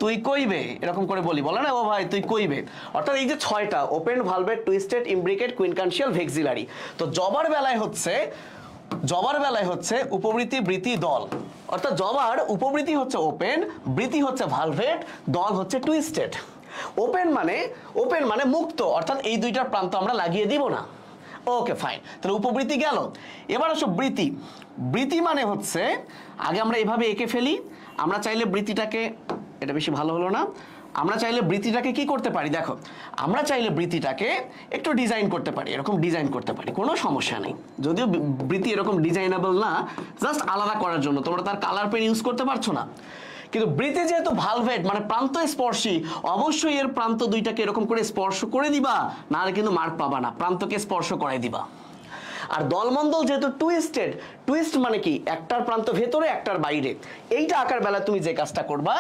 তুই কইবে, এরকম করে বলে না, ও ভাই তুই কইবে। অর্থাৎ এই যে 6টা, ওপেন, ভালভেট, টুইস্টেড, ইমব্রিকেট, কুইনকানশিয়াল, ভেক্সিলারি। তো জবার বেলায় হচ্ছে উপবৃত্তি, বৃত্তি, দল। অর্থাৎ জবার উপবৃত্তি হচ্ছে ওপেন, বৃত্তি হচ্ছে ভালভেট, দল হচ্ছে টুইস্টেড। ওপেন মানে মুক্ত, অর্থাৎ এই দুইটার প্রান্ত আমরা লাগিয়ে দিব না। ওকে ফাইন, তাহলে উপবৃত্তি গেল। এবার আসো বৃত্তি। বৃত্তি মানে হচ্ছে, আগে আমরা এভাবে এঁকে ফেলি, আমরা চাইলে বৃত্তিটাকে, এটা বেশি ভালো হলো না, আমরা চাইলে বৃত্তিটাকে কি করতে পারি, দেখো আমরা চাইলে বৃত্তিটাকে একটু ডিজাইন করতে পারি, এরকম ডিজাইন করতে পারি, কোনো সমস্যা নেই। যদিও বৃত্তি এরকম ডিজাইনেবল না, জাস্ট আলাদা করার জন্য, তোমরা তার কালার পেন ইউজ করতে পারছো না। কিন্তু বৃত্তি যেহেতু ভালভেট মানে প্রান্ত স্পর্শী, অবশ্যই এর প্রান্ত দুইটাকে এরকম করে স্পর্শ করে দিবা, নাহলে কিন্তু মার্ক পাবা না, প্রান্তকে স্পর্শ করাই দিবা। আর দলমণ্ডল যেহেতু টুইস্টেড, টুইস্ট মানে কি, একটার প্রান্ত ভেতরে একটার বাইরে, এইটা আঁকার বেলা তুমি যে কাজটা করবা,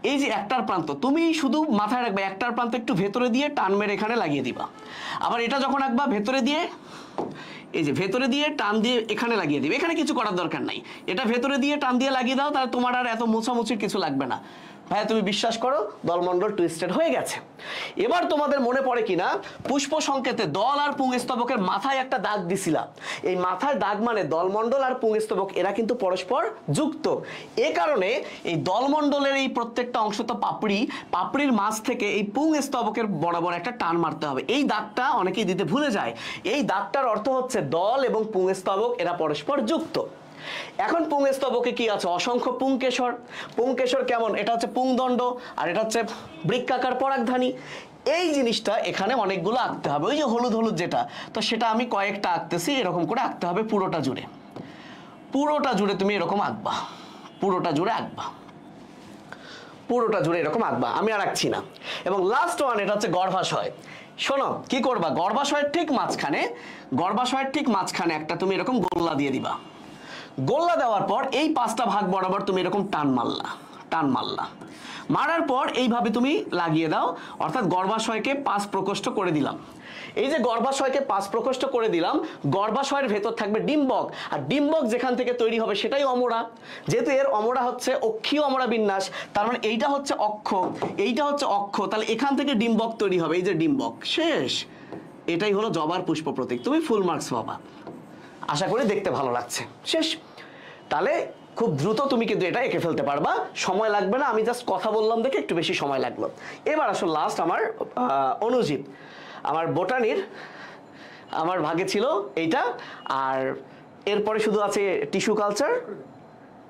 এই যে একটার প্রান্ত তুমি শুধু মাথায় রাখবে, একটার প্রান্ত একটু ভেতরে দিয়ে টান মেরে এখানে লাগিয়ে দিবা। আবার এটা যখন আঁকবা ভেতরে দিয়ে, এই যে ভেতরে দিয়ে টান দিয়ে এখানে লাগিয়ে দিবে, এখানে কিছু করার দরকার নাই, এটা ভেতরে দিয়ে টান দিয়ে লাগিয়ে দাও, তাহলে তোমার আর এত মোছামুছির কিছু লাগবে না। ভাইয়া তুমি বিশ্বাস করো, দলমণ্ডল টুইস্টেড হয়ে গেছে। এবার তোমাদের মনে পড়ে কিনা, পুষ্প সংকেতে দল আর পুংস্তবকের মাথায় একটা দাগ দিছিলাম, এই মাথায় দাগ মানে দলমণ্ডল আর পুংস্তবক এরা কিন্তু পরস্পর যুক্ত। এ কারণে এই দলমণ্ডলের এই প্রত্যেকটা অংশ তো পাপড়ি, পাপড়ির মাঝ থেকে এই পুংস্তবকের বরাবর একটা টান মারতে হবে। এই দাগটা অনেকেই দিতে ভুলে যায়, এই দাগটার অর্থ হচ্ছে দল এবং পুংস্তবক এরা পরস্পর যুক্ত। এখন পুংস্তবকে কি আছে, অসংখ্য পুংকেশর। পুংকেশর কেমন, এটা হচ্ছে পুংদণ্ড, আর এটা হচ্ছে বৃক্কাকার পরাগধানী। এই জিনিসটা এখানে অনেকগুলো আঁকতে হবে, ওই যে হলুদ হলুদ যেটা, তো সেটা আমি কয়েকটা আঁকতেছি, এরকম করে আঁকতে হবে পুরোটা জুড়ে। পুরোটা জুড়ে তুমি এরকম আঁকবা, পুরোটা জুড়ে আঁকবা, পুরোটা জুড়ে এরকম আঁকবা, আমি আর আঁকছি না। এবং লাস্ট ওয়ান, এটা হচ্ছে গর্ভাশয়। শোনো কি করবা, গর্ভাশয়ের ঠিক মাঝখানে, গর্ভাশয়ের ঠিক মাঝখানে একটা তুমি এরকম গোল্লা দিয়ে দিবা। গোল্লা দেওয়ার পর এই 5টা ভাগ বরাবর তুমি এরকম টান মারলা, টান মারলা, মারার পর এইভাবে তুমি লাগিয়ে দাও, অর্থাৎ গর্ভাশয়কে 5 প্রকোষ্ঠ করে দিলাম। এই যে গর্ভাশয়কে 5 প্রকোষ্ঠ করে দিলাম, গর্ভাশয়ের ভেতর থাকবে ডিম্বক, আর ডিম্বক যেখান থেকে তৈরি হবে সেটাই অমরা। যেহেতু এর অমরা হচ্ছে অক্ষীয় অমরা বিন্যাস, তার মানে এইটা হচ্ছে অক্ষ, এইটা হচ্ছে অক্ষ, তাহলে এখান থেকে ডিম্বক তৈরি হবে, এই যে ডিম্বক, শেষ। এটাই হলো জবার পুষ্প প্রতীক, তুমি ফুল মার্কস পাবা। আশা করি দেখতে ভালো লাগছে, শেষ। তাহলে খুব দ্রুত তুমি কিন্তু এটা এঁকে ফেলতে পারবা, সময় লাগবে না, আমি জাস্ট কথা বললাম দেখে একটু বেশি সময় লাগলো। এবার আসলে লাস্ট আমার অণুজীব, আমার বোটানির আমার ভাগে ছিল এইটা, আর এরপরে শুধু আছে টিস্যু কালচার,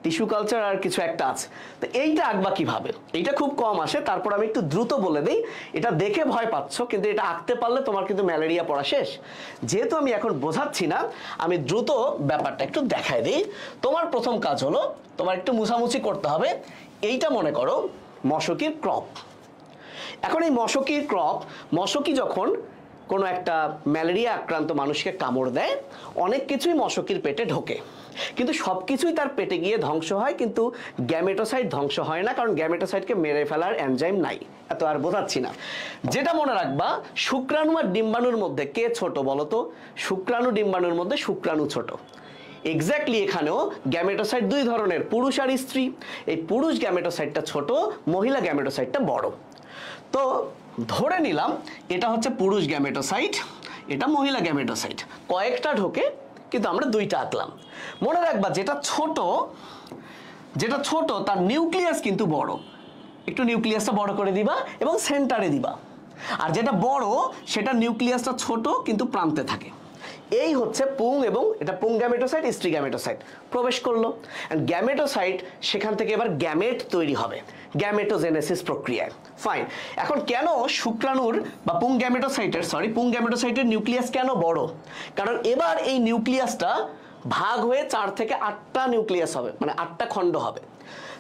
টিস্যু কালচার আর কিছু একটা আছে। তো এইটা আঁকবা কিভাবে, এইটা খুব কম আসে, তারপর আমি একটু দ্রুত বলে দিই। এটা দেখে ভয় পাচ্ছ, কিন্তু এটা আঁকতে পারলে তোমার কিন্তু ম্যালেরিয়া পড়া শেষ। যেহেতু আমি এখন বোঝাচ্ছি না, আমি দ্রুত ব্যাপারটা একটু দেখাই দিই। তোমার প্রথম কাজ হলো, তোমার একটু মুছামুছি করতে হবে। এইটা মনে করো মশকির ক্রপ। এখন এই মশকির ক্রপ, মশকি যখন কোনো একটা ম্যালেরিয়া আক্রান্ত মানুষকে কামড় দেয়, অনেক কিছুই মশকির পেটে ঢোকে, কিন্তু সব কিছুই তার পেটে গিয়ে ধ্বংস হয়, কিন্তু গ্যামেটোসাইট ধ্বংস হয় না, কারণ গ্যামেটোসাইটকে মেরে ফেলার এনজাইম নাই। এত আর বোঝাচ্ছি না। যেটা মনে রাখবা, শুক্রাণু আর ডিম্বাণুর মধ্যে কে ছোট বলো তো? শুক্রাণু ডিম্বাণুর মধ্যে শুক্রাণু ছোট। এক্স্যাক্টলি এখানেও গ্যামেটোসাইট 2 ধরনের, পুরুষ আর স্ত্রী। এই পুরুষ গ্যামেটোসাইটটা ছোট, মহিলা গ্যামেটোসাইটটা বড়। তো ধরে নিলাম এটা হচ্ছে পুরুষ গ্যামেটোসাইট, এটা মহিলা গ্যামেটোসাইট, কয়েকটা ঢোকে, কিন্তু আমরা 2টা আঁকলাম। মনে রাখবা যেটা ছোট তার নিউক্লিয়াস কিন্তু বড়, একটু নিউক্লিয়াসটা বড় করে দিবা এবং সেন্টারে দিবা। আর যেটা বড় সেটা নিউক্লিয়াসটা ছোট কিন্তু প্রান্তে থাকে। এই হচ্ছে পুং, এবং এটা পুং গ্যামেটোসাইট, স্ত্রী গ্যামেটোসাইট প্রবেশ করলো, এন্ড গ্যামেটোসাইট সেখান থেকে এবার গ্যামেট তৈরি হবে গ্যামেটোজেনেসিস প্রক্রিয়ায়। ফাইন। এখন কেন শুক্রাণুর বা পুং গ্যামেটোসাইটের নিউক্লিয়াস কেন বড়? কারণ এবার এই নিউক্লিয়াসটা ভাগ হয়ে 4 থেকে 8টা নিউক্লিয়াস হবে, মানে 8টা খণ্ড হবে।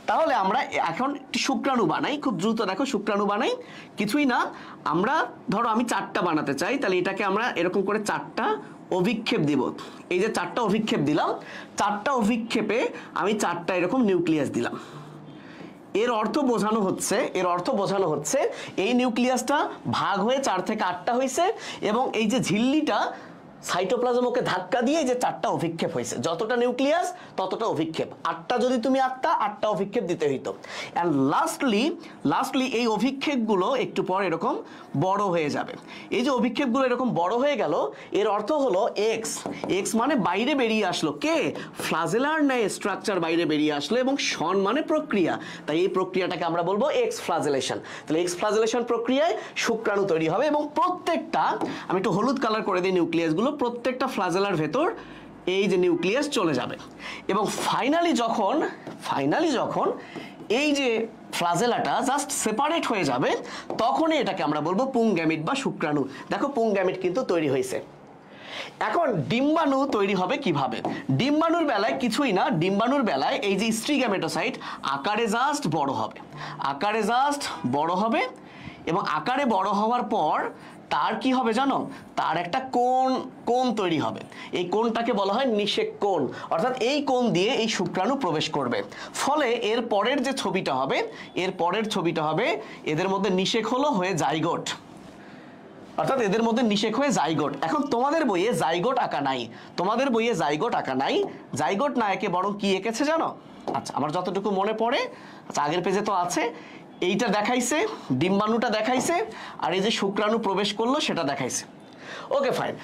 তাহলে আমরা এখন শুক্রাণু বানাই, খুব দ্রুত দেখো শুক্রাণু বানাই, কিছুই না, আমরা ধরো আমি 4টা বানাতে চাই, তাহলে এটাকে আমরা এরকম করে 4টা অভিক্ষেপ দিব। এই যে 4টা অভিক্ষেপ দিলাম, 4টা অভিক্ষেপে আমি 4টা এরকম নিউক্লিয়াস দিলাম। এর অর্থ বোঝানো হচ্ছে এই নিউক্লিয়াসটা ভাগ হয়ে 4 থেকে 8টা হয়েছে, এবং এই যে ঝিল্লিটা সাইটোপ্লাজম ওকে ধাক্কা দিয়ে যে 4টা অভিক্ষেপ হয়েছে, যতটা নিউক্লিয়াস ততটা অভিক্ষেপ। 8টা যদি তুমি আঁকতা, 8টা অভিক্ষেপ দিতে হইতো। অ্যান্ড লাস্টলি এই অভিক্ষেপগুলো একটু পর এরকম বড় হয়ে যাবে। এই যে অভিক্ষেপগুলো এরকম বড় হয়ে গেল, এর অর্থ হলো এক্স মানে বাইরে বেরিয়ে আসলো, কে? ফ্লাজেলার ন্যায় স্ট্রাকচার বাইরে বেরিয়ে আসলো, এবং শন মানে প্রক্রিয়া, তাই এই প্রক্রিয়াটাকে আমরা বলবো এক্স ফ্লাজেলেশন। তাহলে এক্স ফ্লাজেলেশন প্রক্রিয়ায় শুক্রাণু তৈরি হবে, এবং প্রত্যেকটা, আমি একটু হলুদ কালার করে দিই নিউক্লিয়াসগুলো, প্রত্যেকটা ফ্লাজেলার ভেতর এই যে নিউক্লিয়াস চলে যাবে। এবং ফাইনালি যখন এই যে ফ্লাজেলাটা জাস্ট সেপারেট হয়ে যাবে, তখনই এটাকে আমরা বলবো পুংগ্যামিট বা শুক্রাণু। দেখো পুংগ্যামিট কিন্তু তৈরি হয়েছে। এখন ডিম্বাণু তৈরি হবে কিভাবে? ডিম্বাণুর বেলায় কিছুই না, ডিম্বাণুর বেলায় এই যে স্ত্রী গ্যামেটোসাইট আকারে জাস্ট বড় হবে, আকারে জাস্ট বড় হবে, এবং আকারে বড় হওয়ার পর তার কি হবে জানো? তার একটা কোণ তৈরি হবে। এই কোণটাকে বলা হয় নিষেক কোণ, অর্থাৎ এই কোণ দিয়ে এই শুক্রাণু প্রবেশ করবে। ফলে এর পরের যে ছবিটা হবে, এর পরের ছবিটা হবে এদের মধ্যে নিষেক হলো হয়ে জাইগোট, অর্থাৎ এদের মধ্যে নিষেক হয়ে জাইগোট। এখন তোমাদের বইয়ে জাইগোট আঁকা নাই, তোমাদের বইয়ে জাইগোট আঁকা নাই। জাইগোট না একে বরং কি এঁকেছে জানো? আচ্ছা, আমার যতটুকু মনে পড়ে, আচ্ছা আগের পেজে তো আছে, এইটা দেখাইছে, ডিম্বাণুটা দেখাইছে, আর এই যে শুক্রাণু প্রবেশ করলো সেটা দেখাইছে। ওকে ফাইন,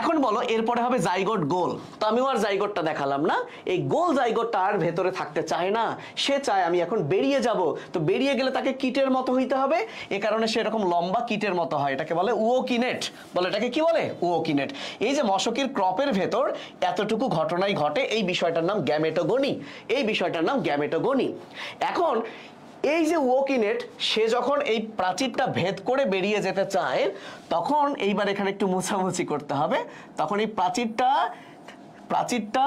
এখন বলো এরপরে হবে জাইগোট গোল। তো আমিও আর জাইগোটটা দেখালাম না, এই গোল জাইগোটটা আর ভেতরে থাকতে চায় না, সে চায় আমি এখন বেরিয়ে যাব। তো বেরিয়ে গেলে তাকে কিটের মতো হইতে হবে, এ কারণে সে এরকম লম্বা কিটের মতো হয়, এটাকে বলে উওকিনেট। বলে এটাকে কি বলে? উওকিনেট। এই যে মশকির ক্রপের ভেতর এতটুকু ঘটনাই ঘটে, এই বিষয়টার নাম গ্যামেটোগনি, এই বিষয়টার নাম গ্যামেটোগনি। এখন এই যে উওকিনেট, সে যখন এই প্রাচীরটা ভেদ করে বেরিয়ে যেতে চায়, তখন এইবার এখানে একটু মোছামুছি করতে হবে। তখন এই প্রাচীরটা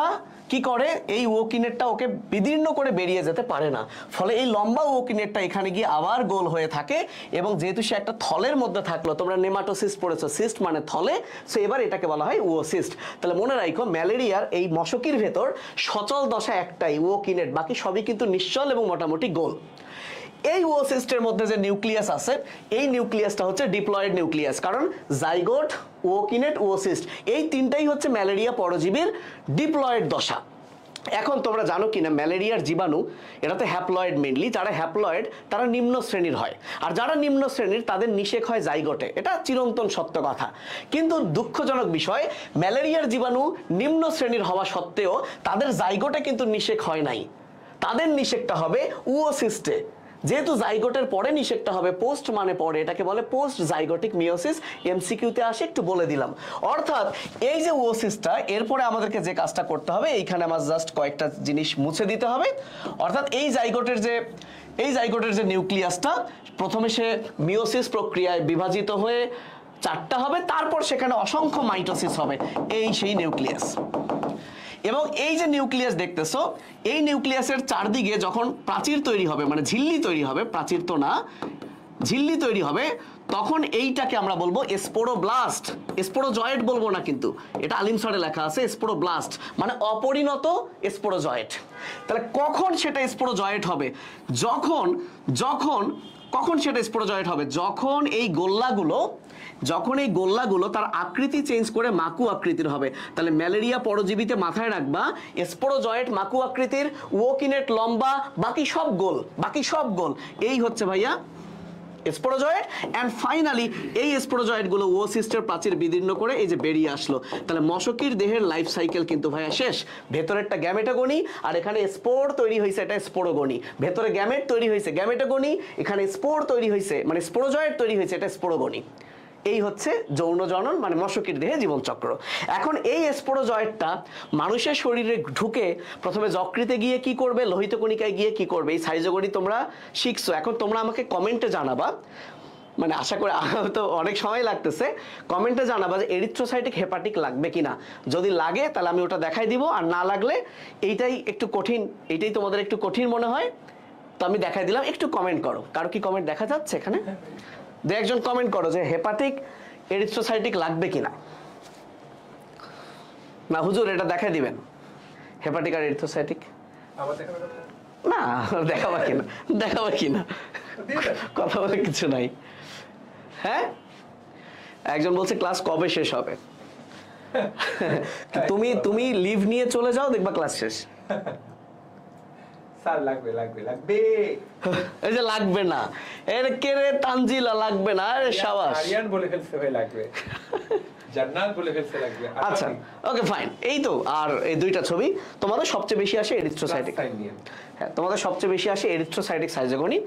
কি করে? এই উওকিনেটটা ওকে বিদীর্ণ করে বেরিয়ে যেতে পারে না, ফলে এই লম্বা উওকিনেটটা এখানে গিয়ে আবার গোল হয়ে থাকে। এবং যেহেতু সে একটা থলের মধ্যে থাকলো, তোমরা নেমাটোসিস্ট পড়েছো, সিস্ট মানে থলে, সো এবার এটাকে বলা হয় উওসিস্ট। তাহলে মনে রাখো, ম্যালেরিয়ার এই মশকির ভেতর সচল দশা একটাই, উওকিনেট, বাকি সবই কিন্তু নিশ্চল এবং মোটামুটি গোল। এই ওসিস্টের মধ্যে যে নিউক্লিয়াস আছে, এই নিউক্লিয়াসটা হচ্ছে ডিপ্লয়েড নিউক্লিয়াস, কারণ জাইগোট, ওকিনেট, ওসিস্ট এই তিনটাই হচ্ছে ম্যালেরিয়া পরজীবীর ডিপ্লয়েড দশা। এখন তোমরা জানো কিনা ম্যালেরিয়ার জীবাণু এটা তো হ্যাপ্লয়েড মেইনলি, যারা হ্যাপ্লয়েড তারা নিম্ন শ্রেণীর হয়, আর যারা নিম্ন শ্রেণীর তাদের নিষেক হয় জাইগোটে, এটা চিরন্তন সত্য কথা। কিন্তু দুঃখজনক বিষয়, ম্যালেরিয়ার জীবাণু নিম্ন শ্রেণীর হওয়া সত্ত্বেও তাদের জাইগোটে কিন্তু নিষেক হয় নাই, তাদের নিষেকটা হবে উওসিস্টে। যেহেতু জাইগোটের পরে নিষেকটা হবে, পোস্ট মানে পরে, এটাকে বলে পোস্ট জাইগোটিক মিওসিস। এমসিকিউতে আসে, একটু বলে দিলাম। অর্থাৎ এই যে ওসিসটা, এরপরে আমাদেরকে যে কাজটা করতে হবে, এইখানে আমার জাস্ট কয়েকটা জিনিস মুছে দিতে হবে। অর্থাৎ এই জাইগোটের যে নিউক্লিয়াসটা, প্রথমে সে মিওসিস প্রক্রিয়ায় বিভাজিত হয়ে চারটা হবে, তারপর সেখানে অসংখ্য মাইটোসিস হবে, এই সেই নিউক্লিয়াস। এবং এই যে নিউক্লিয়াস দেখতেছো, এই নিউক্লিয়াসের চারদিকে যখন প্রাচীর তৈরি হবে, মানে ঝিল্লি তৈরি হবে, প্রাচীর তো না, ঝিল্লি তৈরি হবে, তখন এইটাকে আমরা বলবো স্পোরোব্লাস্ট। স্পোরোজয়েট বলবো না, কিন্তু এটা আলিমসরে লেখা আছে স্পোরোব্লাস্ট, মানে অপরিণত স্পোরোজয়েট। তাহলে কখন সেটা স্পোরোজয়েট হবে? কখন সেটা স্পোরোজয়েট হবে? যখন এই গোল্লাগুলো তার আকৃতি চেঞ্জ করে মাকু আকৃতির হবে। তাহলে ম্যালেরিয়া পরজীবীতে মাথায় রাখবা, স্পোরোজয়েট মাকু আকৃতির, ওকিনেট লম্বা, বাকি সব গোল। এই হচ্ছে ভাইয়া স্পোরোজয়েট। এন্ড ফাইনালি এই স্পোরোজয়েটগুলো ওসিস্টের প্রাচীর বিদীর্ণ করে এই যে বেরিয়ে আসলো। তাহলে মশকির দেহের লাইফ সাইকেল কিন্তু ভাইয়া শেষ। ভেতরেরটা গ্যামেটোগনি, আর এখানে স্পোর তৈরি হয়েছে, এটা স্পোরোগনি। ভেতরে গ্যামেট তৈরি হয়েছে, গ্যামেটোগনি, এখানে স্পোর তৈরি হয়েছে, মানে স্পোরোজয়েট তৈরি হয়েছে, এটা স্পোরোগনি। এই হচ্ছে যৌন জনন, মানে মশকির দেহে জীবনচক্র। এখন এই স্পোরোজয়েটটা মানুষের শরীরে ঢুকে প্রথমে যকৃতে গিয়ে কি করবে, লোহিত কণিকায় গিয়ে কি করবে, এই সাইজোগনি তোমরা শিখছো। এখন তোমরা আমাকে কমেন্টে জানাবা, মানে আশা করি তো অনেক সময় লাগতেছে, কমেন্টে জানাবা যে এরিথ্রোসাইটিক হেপাটিক লাগবে কিনা। যদি লাগে তাহলে আমি ওটা দেখাই দিব, আর না লাগলে এইটাই একটু কঠিন, এইটাই তোমাদের একটু কঠিন মনে হয় তো আমি দেখাই দিলাম। একটু কমেন্ট করো, কারো কি কমেন্ট দেখা যাচ্ছে এখানে? দু একজন কমেন্ট করো যে হেপাটিক এরিথ্রোসাইটিক লাগবে কিনা। না হুজুর এটা দেখাই দিবেন, হেপাটিক আর এরিথ্রোসাইটিক। না দেখাবা কিনা কথা বলে কিছু নাই। হ্যাঁ, একজন বলছে ক্লাস কবে শেষ হবে। তুমি লিভ নিয়ে চলে যাও, দেখবা ক্লাস শেষ। স্যার লাগবে এই যে লাগবে না, এর কে রে তানজিলা লাগবে না, আরে শাবাশ। আরিয়ান বলে ফেলছে ভাই লাগবে, জান্নাত বলে ফেলছে লাগবে। আচ্ছা ওকে ফাইন। এই তো, আর এই দুইটা ছবি তোমাদের সবচেয়ে বেশি আসে এরিথ্রোসাইটিক। হ্যাঁ, তোমাদের সবচেয়ে বেশি আসে এরিথ্রোসাইটিক সাইজোগনি।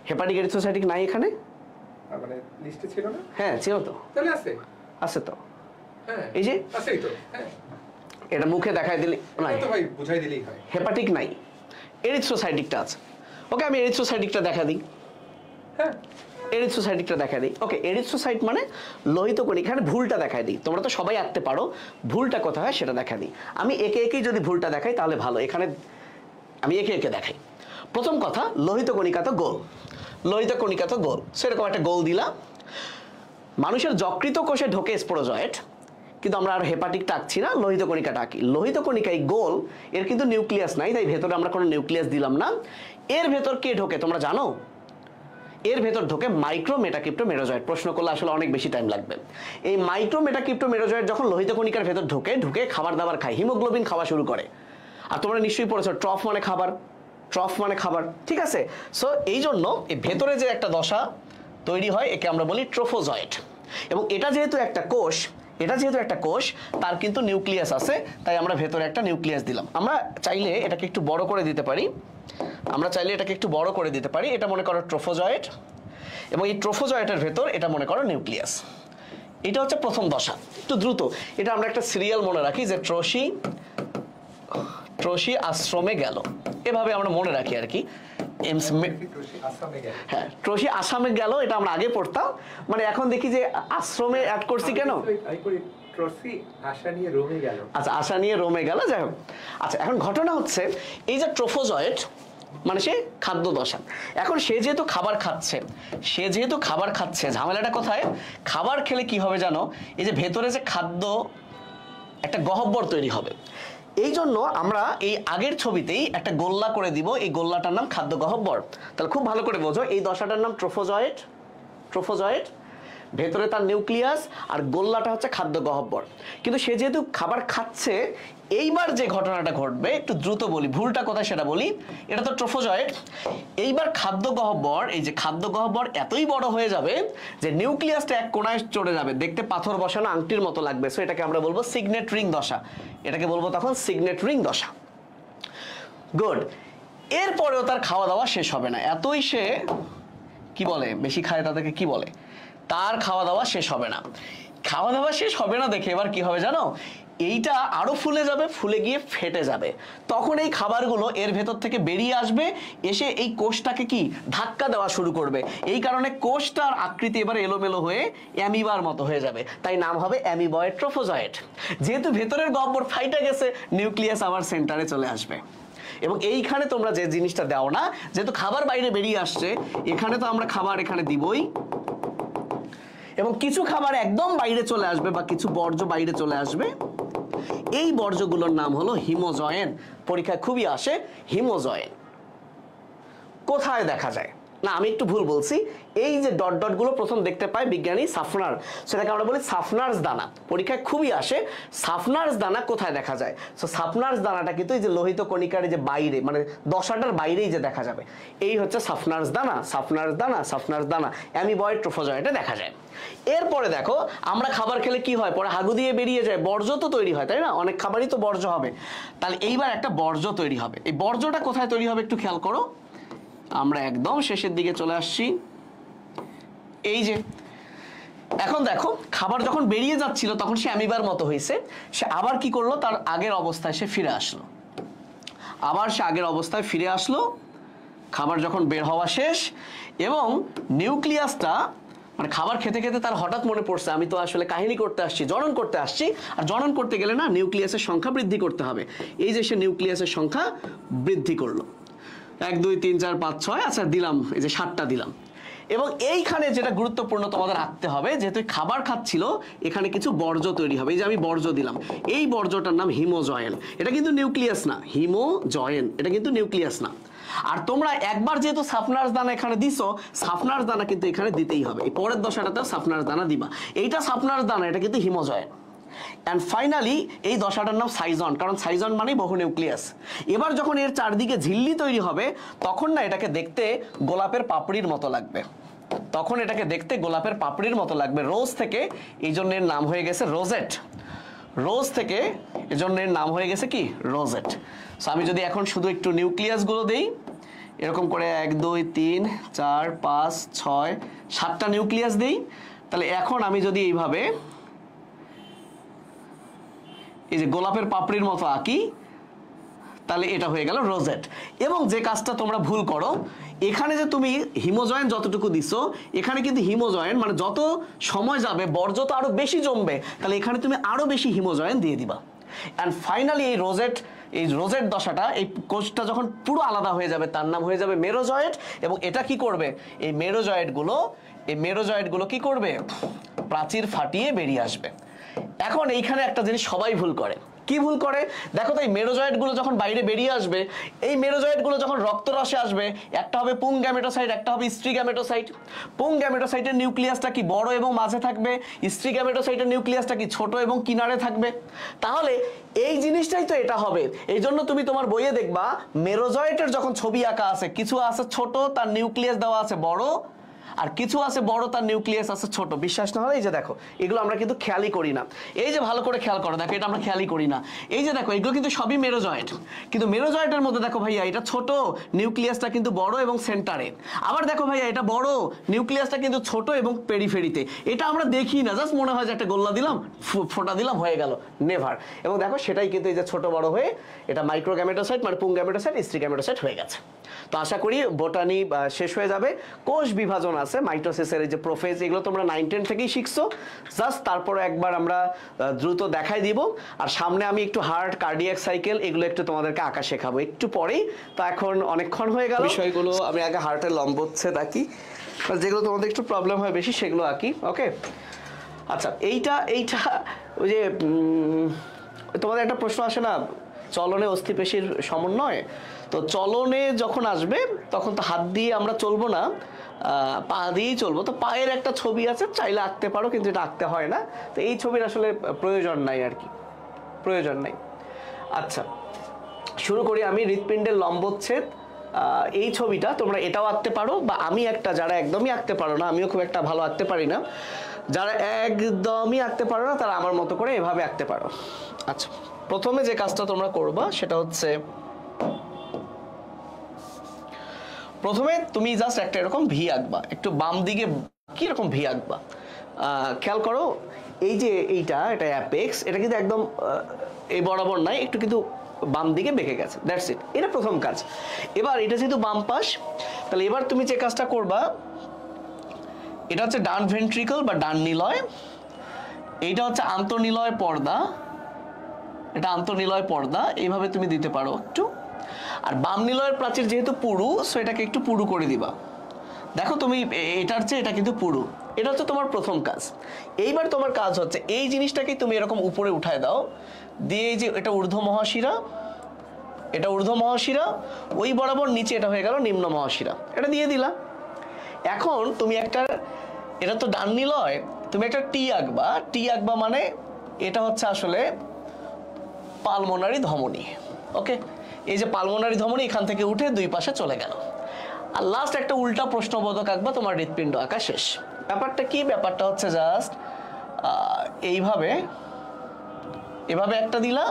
হেপাটিক এরিথ্রোসাইটিক নাই এখানে, মানে লিস্টে ছিল না? হ্যাঁ ছিল তো, তাহলে আছে তো। হ্যাঁ এই যে আছেই তো। হ্যাঁ, এটা মুখে দেখাই দিলে নাই, তো ভাই বুঝাই দিলেই হয়। হেপাটিক নাই, এরিথ্রোসাইটিকটা আছে। ওকে, আমি এরিথ্রোসাইটিকটা দেখা দিই। হ্যাঁ, এরিথ্রোসাইটিকটা দেখা দিই। ওকে, এরিথ্রোসাইট মানে লোহিত কণিকা। এখানে ভুলটা দেখায় দিই, তোমরা তো সবাই আঁকতে পারো, ভুলটা কোথায় হয় সেটা দেখা দিই। আমি একে একেই যদি ভুলটা দেখাই তাহলে ভালো, এখানে আমি একে একে দেখাই। প্রথম কথা, লোহিত কণিকা তো গোল, লোহিত কণিকা তো গোল, সেরকম একটা গোল দিলাম। মানুষের যকৃত কোষে ঢোকে স্পোরোজয়েট, কিন্তু আমরা আর হেপাটিকটা আঁকছি না, লোহিত কণিকাটা আঁকি। লোহিত কণিকায় গোল, এর কিন্তু নিউক্লিয়াস নাই, তাই ভেতরে আমরা কোনো নিউক্লিয়াস দিলাম না। এর ভেতর কে ঢোকে তোমরা জানো? এর ভেতর ঢোকে মাইক্রো মেটাক্রিপ্টোমেরোজয়েট। প্রশ্ন করলে আসলে অনেক বেশি টাইম লাগবে। এই মাইক্রো মেটাক্রিপ্টোমেরোজয়েট যখন লোহিত কণিকার ভেতর ঢুকে খাবার দাবার খায়, হিমোগ্লোবিন খাওয়া শুরু করে। আর তোমরা নিশ্চয়ই পড়েছো ট্রফ মানে খাবার, ট্রফ মানে খাবার, ঠিক আছে? সো এই জন্য এই ভেতরে যে একটা দশা তৈরি হয় একে আমরা বলি ট্রোফোজয়েট। এবং এটা যেহেতু একটা কোষ, তার কিন্তু নিউক্লিয়াস আছে, তাই আমরা ভেতরে একটা নিউক্লিয়াস দিলাম। আমরা চাইলে এটাকে একটু বড় করে দিতে পারি, এটা মনে করো ট্রোফোজয়েট, এবং এই ট্রোফোজয়েটের ভেতর এটা মনে করো নিউক্লিয়াস। এটা হচ্ছে প্রথম দশা। একটু দ্রুত এটা আমরা একটা সিরিয়াল মনে রাখি যে ট্রসি আশ্রমে গেল, এভাবে আমরা মনে রাখি আর কি। হ্যাঁ, ট্রসি আসামে গেল, এটা আমরা আগে পড়তাম, মানে এখন দেখি যে আশ্রমে অ্যাড করছি কেন? আচ্ছা, আশা নিয়ে রোমে গেল, যাই হোক। আচ্ছা, এখন ঘটনা হচ্ছে এই যে ট্রোফোজয়েট মানে সে খাদ্য দশা। এখন সে যেহেতু খাবার খাচ্ছে, ঝামেলাটা কোথায়? খাবার খেলে কি হবে জানো? এই যে ভেতরে যে খাদ্য একটা গহ্বর তৈরি হবে, এই জন্য আমরা এই আগের ছবিতেই একটা গোল্লা করে দিব, এই গোল্লাটার নাম খাদ্য গহ্বর। তাহলে খুব ভালো করে বোঝো, এই দশাটার নাম ট্রোফোজয়েট, ভেতরে তার নিউক্লিয়াস, আর গোল্লাটা হচ্ছে খাদ্য গহ্বর। কিন্তু সে যেহেতু খাবার খাচ্ছে, এইবার যে ঘটনাটা ঘটবে, একটু দ্রুত বলি, ভুলটা কোথায় সেটা বলি। এটা তো ট্রোফোজয়েট, এইবার খাদ্য গহ্বর, এই যে খাদ্য গহ্বর এতই বড় হয়ে যাবে যে নিউক্লিয়াসটা এক কোণায় চলে যাবে, দেখতে পাথর বসানো আংটির মতো লাগবে। সো এটাকে আমরা বলবো সিগনেট রিং দশা, এটাকে বলবো তখন সিগনেট রিং দশা। গুড। এরপরেও তার খাওয়া দাওয়া শেষ হবে না, এতই সে কি বলে, বেশি খায় তাদেরকে কি বলে, তার খাওয়া দাওয়া শেষ হবে না দেখে এবার কি হবে জানো? এইটা আরো ফুলে যাবে, ফুলে গিয়ে ফেটে যাবে। তখন এই খাবারগুলো এর ভেতর থেকে বেরিয়ে আসবে, এসে এই কোষটাকে কি ধাক্কা দেওয়া শুরু করবে। এই কারণে কোষটার আকৃতি এবার এলোমেলো হয়ে অ্যামিবার মতো হয়ে যাবে, তাই নাম হবে অ্যামিবয়েড ট্রোফোজয়েট। যেহেতু ভেতরের গহ্বর ফাইটা গেছে, নিউক্লিয়াস আবার সেন্টারে চলে আসবে। এবং এইখানে তোমরা যে জিনিসটা দাও না, যেহেতু খাবার বাইরে বেরিয়ে আসছে, এখানে তো আমরা খাবার এখানে দিবই, এবং কিছু খাবার একদম বাইরে চলে আসবে বা কিছু বর্জ্য বাইরে চলে আসবে। এই বর্জ্যগুলোর নাম হলো হিমোজয়েন। পরীক্ষায় খুবই আসে হিমোজয়েন। কোথায় দেখা যায়? না, আমি একটু ভুল বলছি। এই যে ডট ডট গুলো প্রথম দেখতে পায় বিজ্ঞানী সাফনার, সেটাকে আমরা বলি সাফনার্স দানা। পরীক্ষায় খুবই আসে সাফনার্স দানা কোথায় দেখা যায়। সো সাফনার্স দানাটা কিন্তু এই যে লোহিত কণিকার যে বাইরে, মানে দশাটার বাইরেই যে দেখা যাবে, এই হচ্ছে সাফনার্স দানা। অ্যামিবয়েড ট্রোফোজয়েটে দেখা যায়। এরপরে দেখো, আমরা খাবার খেলে কি হয়, পরে হাগু দিয়ে বেরিয়ে যায়, বর্জ্য তো তৈরি হয়, তাই না? অনেক খাবারই তো বর্জ্য হবে। তাহলে এইবার একটা বর্জ্য তৈরি হবে। এই বর্জ্যটা কোথায় তৈরি হবে একটু খেয়াল করো। আমরা একদম শেষের দিকে চলে আসছি। এই যে এখন দেখো, খাবার যখন বেরিয়ে যাচ্ছিল তখন সে অ্যামিবার মতো হয়েছে, সে আবার কি করলো, তার আগের অবস্থায় সে ফিরে আসলো। খাবার যখন বের হওয়া শেষ, এবং নিউক্লিয়াসটা, মানে খাবার খেতে খেতে তার হঠাৎ মনে পড়ছে আমি তো আসলে কাহিনী করতে আসছি, জনন করতে আসছি, আর জনন করতে গেলে না নিউক্লিয়াসের সংখ্যা বৃদ্ধি করতে হবে। এই যে সে নিউক্লিয়াসের সংখ্যা বৃদ্ধি করলো, 1 2 3 4 5 6, আচ্ছা দিলাম, এই যে 7টা দিলাম। এবং এইখানে যেটা গুরুত্বপূর্ণ তোমাদের রাখতে হবে, যেহেতু খাবার খাচ্ছিল, এখানে কিছু বর্জ্য তৈরি হবে। এই যে আমি বর্জ্য দিলাম, এই বর্জ্যটার নাম হিমোজয়েন। এটা কিন্তু নিউক্লিয়াস না, হিমোজয়েন, এটা কিন্তু নিউক্লিয়াস না। আর তোমরা একবার যেহেতু সাফনার্স দানা এখানে দিছো, সাফনার্স দানা কিন্তু এখানে দিতেই হবে। এই পরের দশাটাতেও সাফনার্স দানা দিবা। এইটা সাফনার্স দানা, এটা কিন্তু হিমোজয়েন। অ্যান্ড ফাইনালি এই দশাটার নাম সাইজন, কারণ সাইজন মানে বহু নিউক্লিয়াস। এবার যখন এর চারদিকে ঝিল্লি তৈরি হবে, তখন না এটাকে দেখতে গোলাপের পাপড়ির মতো লাগবে। রোজ থেকে এই জন্য এর নাম হয়ে গেছে রোজেট। কি রোজেট। সো আমি যদি এখন শুধু একটু নিউক্লিয়াস গুলো দেই, এরকম করে 1 2 3 4 5 6 7টা নিউক্লিয়াস দেই, তাহলে এখন আমি যদি এইভাবে এই যে গোলাপের পাপড়ির মতো আঁকি, তাহলে এটা হয়ে গেল রোজেট। এবং যে কাজটা তোমরা ভুল করো, এখানে যে তুমি হিমোজয়েন্ট যতটুকু দিছো, এখানে কিন্তু হিমোজয়েন্ট মানে যত সময় যাবে বর্জ্য তো আরো বেশি জমবে, তাহলে এখানে তুমি আরো বেশি হিমোজয়েন্ট দিয়ে দিবা। অ্যান্ড ফাইনালি এই রোজেট দশাটা, এই কোষটা যখন পুরো আলাদা হয়ে যাবে তার নাম হয়ে যাবে মেরোজয়েট। এবং এটা কি করবে, এই মেরোজয়েটগুলো কি করবে, প্রাচীর ফাটিয়ে বেরিয়ে আসবে। এখন এইখানে একটা জিনিস সবাই ভুল করে, কি ভুল করে দেখো তো, এই মেরোজয়েটগুলো যখন বাইরে বেরিয়ে আসবে, এই মেরোজয়েটগুলো যখন রক্তরসে আসবে, একটা হবে পুং গ্যামেটোসাইট, একটা হবে স্ত্রী গ্যামেটোসাইট। পুং গ্যামেটোসাইটের নিউক্লিয়াসটা কি বড় এবং মাঝে থাকবে, স্ত্রী গ্যামেটোসাইটের নিউক্লিয়াসটা কি ছোট এবং কিনারে থাকবে। তাহলে এই জিনিসটাই তো এটা হবে। এই জন্য তুমি তোমার বইয়ে দেখবা মেরোজয়েটের যখন ছবি আঁকা আছে, কিছু আছে ছোট, তার নিউক্লিয়াস দেওয়া আছে বড়, আর কিছু আছে বড়, তার নিউক্লিয়াস আছে ছোট। বিশ্বাস না হলে এই যে দেখো, এগুলো আমরা কিন্তু খেয়ালই করি না। এই যে ভালো করে খেয়াল করো, দেখো এটা আমরা খেয়ালই করি না। এই যে দেখো, এগুলো কিন্তু সবই মেরোজয়েট, কিন্তু মেরোজয়েটের মধ্যে দেখো ভাইয়া এটা ছোট, নিউক্লিয়াসটা কিন্তু বড় এবং সেন্টারে। আবার দেখো ভাইয়া এটা বড়, নিউক্লিয়াসটা কিন্তু ছোট এবং পেরিফেরিতে। এটা আমরা দেখি না, জাস্ট মনে হয় যে একটা গোল্লা দিলাম, ফোঁটা দিলাম, হয়ে গেল, নেভার। এবং দেখো সেটাই কিন্তু এই যে ছোট বড় হয়ে এটা মাইক্রোগ্যামেটোসাইট মানে পুং গ্যামেটোসাইট, স্ত্রী গ্যামেটোসাইট হয়ে গেছে। তো আশা করি বোটানি শেষ হয়ে যাবে। কোষ বিভাজন আছে, মাইটোসিসের এই যে প্রোফেজ, এগুলো তোমরা 9-10 থেকেই শিখছো। জাস্ট তারপরে একবার আমরা দ্রুত দেখাই দিব। আর সামনে আমি একটু হার্ট, কার্ডিয়াক সাইকেল এগুলো একটু তোমাদেরকে আঁকা শেখাবো একটু পরেই। তো এখন অনেকক্ষণ হয়ে গেল, বিষয়গুলো আমি আগে হার্টের লম্বোচ্ছেদ আঁকি, যেগুলো তোমাদের একটু প্রবলেম হয় বেশি সেগুলো আঁকি। ওকে, আচ্ছা এইটা ওই যে তোমাদের একটা প্রশ্ন আসে না, চলনে অস্থিপেশির সমন্বয়। তো চলনে যখন আসবে তখন তো হাত দিয়ে আমরা চলবো না, পা দিয়েই চলবো। তো পায়ের একটা ছবি আছে, চাইলে আঁকতে পারো, কিন্তু এটা আঁকতে হয় না। তো এই ছবির আসলে প্রয়োজন নাই আর কি, প্রয়োজন নাই। আচ্ছা শুরু করি আমি। হৃৎপিণ্ডের লম্বোচ্ছেদ, এই ছবিটা তোমরা এটাও আঁকতে পারো, বা আমি একটা, যারা একদমই আঁকতে পারো না, আমিও খুব একটা ভালো আঁকতে পারি না, যারা একদমই আঁকতে পারো না তারা আমার মতো করে এভাবে আঁকতে পারো। আচ্ছা প্রথমে যে কাজটা তোমরা করবা সেটা হচ্ছে, প্রথমে তুমি জাস্ট একটা এরকম ভি আঁকবা, একটু বাম দিকে কিরকম ভি আঁকবা খেয়াল করো। এই যে এটা অ্যাপেক্স, এটা কিন্তু একদম এই বরাবর নাই, একটু কিন্তু বাম দিকে বেঁকে গেছে, দ্যাটস ইট। এটা প্রথম কাজ। এবার এটা যেহেতু বাম পাশ, তাহলে এবার তুমি যে কাজটা করবা, এটা হচ্ছে ডান ভেন্ট্রিকল বা ডান নিলয়, এইটা হচ্ছে আন্তঃনিলয় পর্দা, এটা আন্তঃনিলয় পর্দা, এইভাবে তুমি দিতে পারো একটু। আর বাম নিলয়ের প্রাচীর যেহেতু পুরু, সো এটাকে একটু পুরু করে দিবা। দেখো তুমি এটার চেয়ে এটা কিন্তু পুরু। এটা হচ্ছে তোমার প্রথম কাজ। এইবার তোমার কাজ হচ্ছে এই জিনিসটাকে তুমি এরকম উপরে উঠায় দাও, দিয়ে এই যে এটা ঊর্ধ্ব মহাশিরা, এটা ঊর্ধ্ব মহাশিরা, ওই বরাবর নিচে এটা হয়ে গেল নিম্ন মহাশিরা, এটা দিয়ে দিলা। এখন তুমি একটা, এটা তো ডান নিলয়, তুমি একটা টি আঁকবা। টি আঁকবা মানে এটা হচ্ছে আসলে পালমোনারি ধমনী। ওকে, এই যে পালমোনারি ধমনী এখান থেকে উঠে দুই পাশে চলে গেল। আর লাস্ট একটা উল্টা প্রশ্নবোধক আঁকবা, তোমার হৃৎপিণ্ড আঁকা শেষ। ব্যাপারটা কি, ব্যাপারটা হচ্ছে জাস্ট এইভাবে, এভাবে একটা দিলা,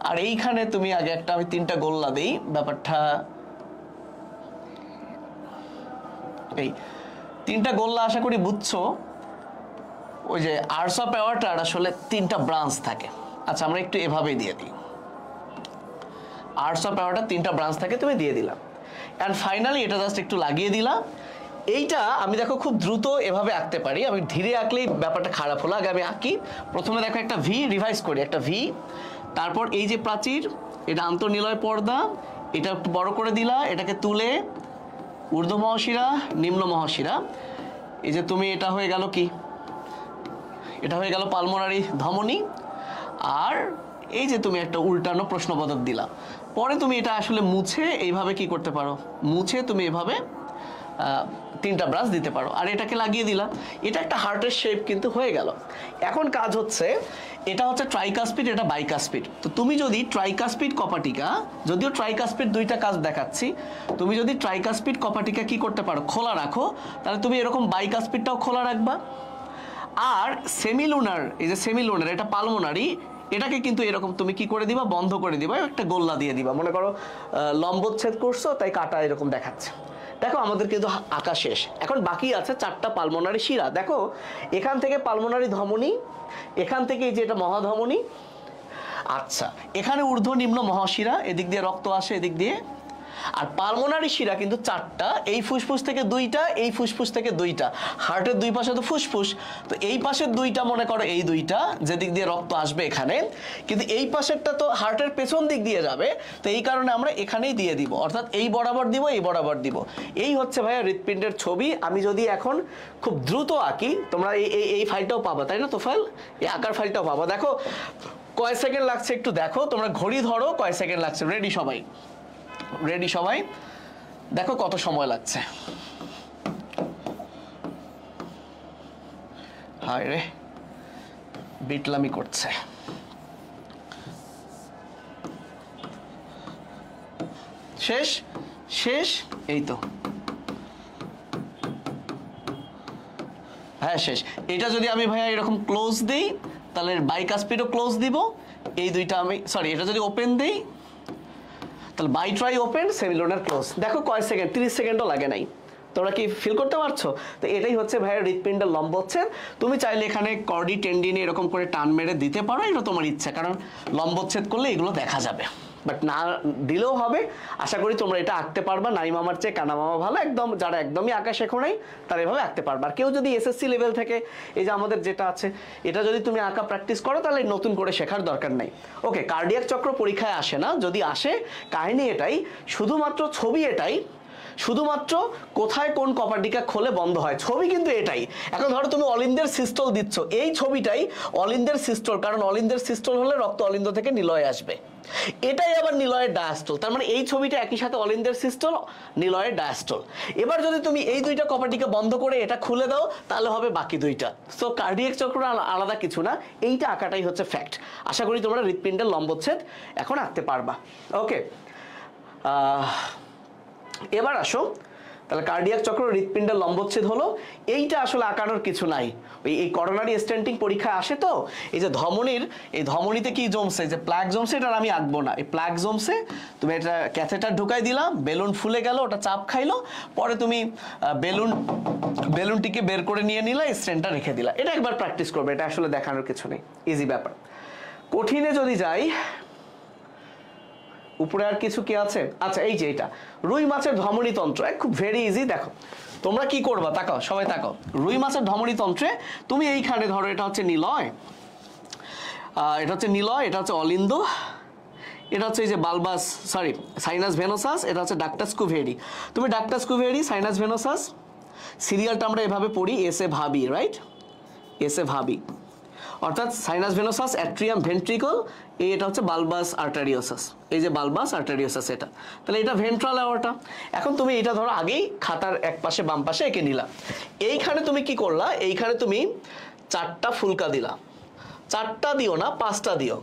আর এইখানে তুমি আগে একটা, আমি 3টা গোল্লা দিই, ব্যাপারটা এই 3টা গোল্লা আশা করি বুঝছো। ওই যে আর্টস অফ অ্যাওয়ার্টার আসলে 3টা ব্রাঞ্চ থাকে। আচ্ছা আমরা একটু এভাবেই দিয়ে দিই, আর্টস অফ অ্যাওয়ার্টার 3টা ব্রাঞ্চ থাকে, তুমি দিয়ে দিলাম। অ্যান্ড ফাইনালি এটা জাস্ট একটু লাগিয়ে দিলাম। এইটা আমি দেখো খুব দ্রুত এভাবে আঁকতে পারি, আমি ধীরে আঁকলেই ব্যাপারটা খারাপ হলো। আগে আমি আঁকি, প্রথমে দেখো একটা ভি, রিভাইজ করি, একটা ভি, তারপর এই যে প্রাচীর, এটা আন্তঃনিলয় পর্দা, এটা একটু বড় করে দিলা, এটাকে তুলে ঊর্ধ্ব মহাশিরা, নিম্ন মহাশিরা, এই যে তুমি এটা হয়ে গেল কি, এটা হয়ে গেল পালমোনারি ধমনী। আর এই যে তুমি একটা উল্টানো প্রশ্নবোধক দিলা, পরে তুমি এটা আসলে মুছে এইভাবে কি করতে পারো, মুছে তুমি এভাবে 3টা ব্রাঞ্চ দিতে পারো, আর এটাকে লাগিয়ে দিলা। এটা একটা হার্টের শেপ কিন্তু হয়ে গেল। এখন কাজ হচ্ছে, এটা হচ্ছে ট্রাইকাসপিড, এটা বাইকাসপিড। তো তুমি যদি ট্রাইকাসপিড কপাটিকা, যদিও ট্রাইকাসপিড 2টা কাজ দেখাচ্ছি, তুমি যদি ট্রাইকাসপিড কপাটিকা কি করতে পারো, খোলা রাখো, তাহলে তুমি এরকম বাইকাসপিডটাও খোলা রাখবা। আর সেমিলুনার, এই যে সেমিলুনার, এটা পালমোনারি, এটাকে কিন্তু এরকম তুমি কি করে দিবা, বন্ধ করে দিবা, একটা গোল্লা দিয়ে দিবা। মনে করো লম্বোচ্ছেদ করছো, তাই কাটা এরকম দেখাচ্ছে। দেখো আমাদের কিন্তু আঁকা শেষ। এখন বাকি আছে 4টা পালমোনারি শিরা। দেখো এখান থেকে পালমোনারি ধমনী, এখান থেকে এই যে এটা মহাধমনী, আচ্ছা, এখানে ঊর্ধ্ব নিম্ন মহাশিরা, এদিক দিয়ে রক্ত আসে এদিক দিয়ে। আর পালমোনারি শিরা কিন্তু চারটা, এই ফুসফুস থেকে দুইটা, এই ফুসফুস থেকে দুইটা। হার্টের দুই পাশে তো ফুসফুস, তো এই পাশের দুইটা মনে করো এই দুইটা, যেদিক দিয়ে রক্ত আসবে এখানে, কিন্তু এই পাশেরটা তো হার্টের পেছন দিক দিয়ে যাবে, তো এই কারণে আমরা এখানেই দিয়ে দিব, অর্থাৎ এই বরাবর দিব, এই বরাবর দিব। এই হচ্ছে ভাইয়া হৃৎপিণ্ডের ছবি। আমি যদি এখন খুব দ্রুত আঁকি, তোমরা এই ফাইলটাও পাবা, তাই না তোফাইল? এই আঁকার ফাইলটাও পাবা। দেখো কয় সেকেন্ড লাগছে একটু দেখো, তোমরা ঘড়ি ধরো কয় সেকেন্ড লাগছে। রেডি সবাই? রেডি সবাই? দেখো কত সময় লাগছে। হায় রে, বিটলামি করছে। শেষ শেষ, এই তো, হ্যাঁ শেষ। এটা যদি আমি ভাইয়া এরকম ক্লোজ দিই, তাহলে বাইকাসপিডও ক্লোজ দিব। এই দুইটা আমি, সরি, এটা যদি ওপেন দিই, তাহলে বাই ট্রাই ওপেন, সেমিলোনার ক্লোজ। দেখো কয় সেকেন্ড, 30 সেকেন্ডও লাগে নাই। তোমরা কি ফিল করতে পারছো? তো এটাই হচ্ছে ভাইয়ের হৃৎপিণ্ডের লম্বচ্ছেদ। তুমি চাইলে এখানে কর্ডি টেন্ডিনে এরকম করে টান মেরে দিতে পারো, এটা তোমার ইচ্ছা, কারণ লম্বচ্ছেদ করলে এগুলো দেখা যাবে। বাট না দিলেও হবে। আশা করি তোমরা এটা আঁকতে পারবা। নাইম আমার চেয়ে কানা মামা ভালো, একদম যারা একদমই আঁকা শেখো নাই তারা এভাবে আঁকতে পারবা। আর কেউ যদি এসএসসি লেভেল থেকে, এই যে আমাদের যেটা আছে, এটা যদি তুমি আঁকা প্র্যাকটিস করো, তাহলে নতুন করে শেখার দরকার নাই। ওকে, কার্ডিয়াক চক্র পরীক্ষায় আসে না, যদি আসে কাহিনী এটাই, শুধুমাত্র ছবি এটাই, শুধুমাত্র কোথায় কোন কপারডিকা খোলে বন্ধ হয়, ছবি কিন্তু এটাই। এখন ধরো তুমি অলিন্দের সিস্টল দিচ্ছ, এই ছবিটাই অলিন্দের সিস্টল, কারণ অলিন্দের সিস্টল হলে রক্ত অলিন্দ থেকে নিলয়ে আসবে। এটাই আবার নিলয়ের ডায়াস্টল, তার মানে এই ছবিটা একই সাথে অলিন্দের সিস্টল, নিলয়ের ডায়াস্টল। এবার যদি তুমি এই দুইটা কপারডিকা বন্ধ করে এটা খুলে দাও, তাহলে হবে বাকি দুইটা। সো কার্ডিয়াক চক্র আলাদা কিছু না, এইটা আঁকাটাই হচ্ছে ফ্যাক্ট। আশা করি তোমরা হৃৎপিণ্ডের লম্বচ্ছেদ এখন আঁকতে পারবা। ওকে, এবার আসো, তাহলে কার্ডিয়াক চক্র হৃৎপিণ্ডের লম্বচ্ছেদ হলো। এইটা আসলে আঁকানোর কিছু নাই, এই করোনারি স্টেন্টিং পরীক্ষায় আসে। তো এই যে ধমনীর, এই ধমনীতে কি জমছে, যে প্লাগ জমছে, এটা আমি আঁকবো না। এই প্লাগ জমছে, তুমি এটা ক্যাথেটার ঢুকাই দিলা, বেলুন ফুলে গেল, ওটা চাপ খাইলো, পরে তুমি বেলুনটিকে বের করে নিয়ে নিলা, স্টেনটা রেখে দিলা। এটা একবার প্র্যাকটিস করবে, এটা আসলে দেখানোর কিছু নেই, ইজি ব্যাপার। কঠিনে যদি যাই, উপরে আর কিছু কি আছে? আচ্ছা, এই যে এটা রুই মাছের ধমনী তন্ত্র, খুব ভেরি ইজি। দেখো তোমরা কি করবা, তাকাও সবাই তাকাও। রুই মাছের ধমনী তন্ত্রে তুমি এইখানে ধরো, এটা হচ্ছে নিলয়, এটা হচ্ছে নিলয়, এটা হচ্ছে অলিন্দ, এটা হচ্ছে এই যে বালবাস, সরি সাইনাস ভেনোসাস, এটা হচ্ছে ডাক্টাস কুভেরি। তুমি ডাক্টাস কুভেরি, সাইনাস ভেনোসাস, সিরিয়ালটা আমরা এভাবে পড়ি, এসে ভাবি, রাইট? এসে ভাবি, অর্থাৎ সাইনাস ভেনোসাস, অ্যাট্রিয়াম ভেন্ট্রিকল, এটা হচ্ছে বালবাস আর্টারিওসাস, এই যে বালবাস আর্টারিওসাস এটা, তাহলে এটা ভেন্ট্রাল অ্যাওর্টা। এখন তুমি এটা ধরো আগেই খাতার এক পাশে বাম পাশে এঁকে নিলা। এইখানে তুমি কি করলা, এইখানে তুমি 4টা ফুলকা দিলা, 4টা দিও না, 5টা দিও।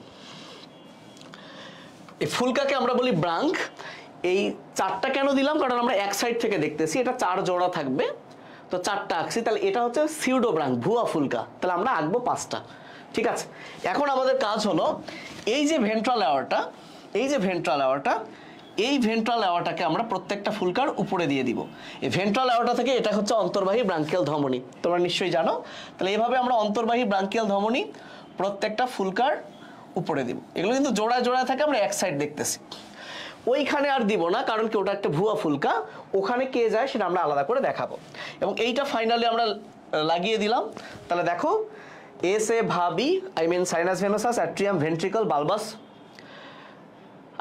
এই ফুলকাকে আমরা বলি ব্রাঙ্ক। এই 4টা কেন দিলাম, কারণ আমরা এক সাইড থেকে দেখতেছি, এটা 4 জোড়া থাকবে, তো 4টা আঁকছি, তাহলে এটা হচ্ছে সিউডো ব্রাঙ্ক, ভুয়া ফুলকা, তাহলে আমরা আঁকবো 5টা। ঠিক আছে, এখন আমাদের কাজ হলো এই যে ভেন্ট্রাল অ্যাওর্টা, এই যে ভেন্ট্রাল অ্যাওর্টা, এই ভেন্ট্রাল অ্যাওর্টাকে আমরা প্রত্যেকটা ফুলকার উপরে দিয়ে দিব। এই ভেন্ট্রাল অ্যাওর্টা থেকে এটা হচ্ছে অন্তর্বাহী ব্রাঙ্কিয়াল ধমনী, তোমরা নিশ্চয়ই জানো। তাহলে এইভাবে আমরা অন্তর্বাহী ব্রাঙ্কিয়াল ধমনী প্রত্যেকটা ফুলকার উপরে দিব। এগুলো কিন্তু জোড়ায় জোড়ায় থাকে, আমরা এক সাইড দেখতেছি। ওইখানে আর দিব না, কারণ কি ওটা একটা ভুয়া ফুলকা, ওখানে কে যায় সেটা আমরা আলাদা করে দেখাবো। এবং এইটা ফাইনালি আমরা লাগিয়ে দিলাম। তাহলে দেখো, S A V B, I mean sinus venosus, atrium ventricle, bulbus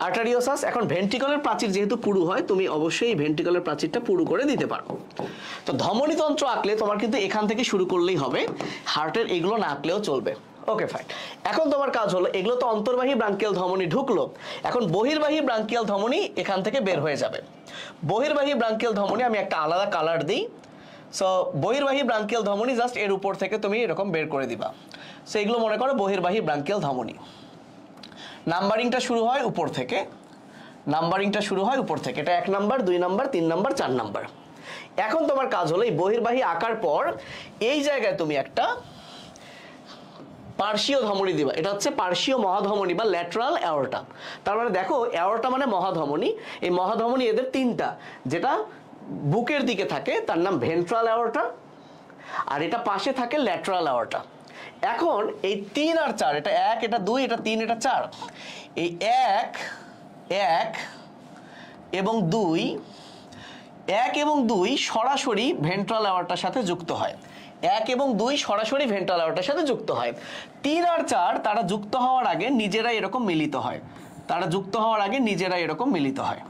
arteriosus. এখন ভেন্ট্রিকলের প্রাচীর যেহেতু পুরু হয়, তুমি অবশ্যই ভেন্ট্রিকলের প্রাচীরটা পুরু করে দিতে পারো। তো ধমনীতন্ত্র আঁকলে তোমার কিন্তু এখান থেকে শুরু করলেই হবে, হার্টের এগুলো না আঁকলেও চলবে। ওকে ফাইন, এখন তোমার কাজ হলো, এগুলো তো অন্তর্বাহী ব্রাঙ্কিয়াল ধমনী ঢুকলো, এখন বহির্বাহী ব্রাঙ্কিয়াল ধমনী এখান থেকে বের হয়ে যাবে। বহির্বাহী ব্রাঙ্কিয়াল ধমনী আমি একটা আলাদা কালার দিই। সো বহির্বাহী ব্রাঙ্কিয়াল ধমনী জাস্ট এর উপর থেকে তুমি এরকম বের করে দিবা। সো এগুলো মনে করো বহির্বাহী ব্রাঙ্কিয়াল ধমনী। নাম্বারিংটা শুরু হয় উপর থেকে, নাম্বারিংটা শুরু হয় উপর থেকে, এটা 1 নাম্বার, 2 নাম্বার, 3 নাম্বার, 4 নাম্বার। এখন তোমার কাজ হলো এই বহির্বাহী আঁকার পর এই জায়গায় তুমি একটা পার্শ্বীয় ধমনী দিবা, এটা হচ্ছে পার্শ্বীয় মহাধমনী বা ল্যাটারাল অ্যাওর্টা। তার মানে দেখো, অ্যাওর্টা মানে মহাধমনী, এই মহাধমনী এদের 3টা, যেটা বুকের দিকে থাকে তার নাম ভেন্ট্রাল অ্যাওর্টা, আর এটা পাশে থাকে ল্যাটারাল অ্যাওর্টা। এখন এই 3 আর 4, এটা 1, এটা 2, এটা 3, এটা 4, এই 1 এবং 2 সরাসরি ভেন্ট্রাল অ্যাওর্টার সাথে যুক্ত হয়। 1 এবং 2 সরাসরি ভেন্ট্রাল অ্যাওর্টার সাথে যুক্ত হয়। 3 আর 4 তারা যুক্ত হওয়ার আগে নিজেরাই এরকম মিলিত হয়,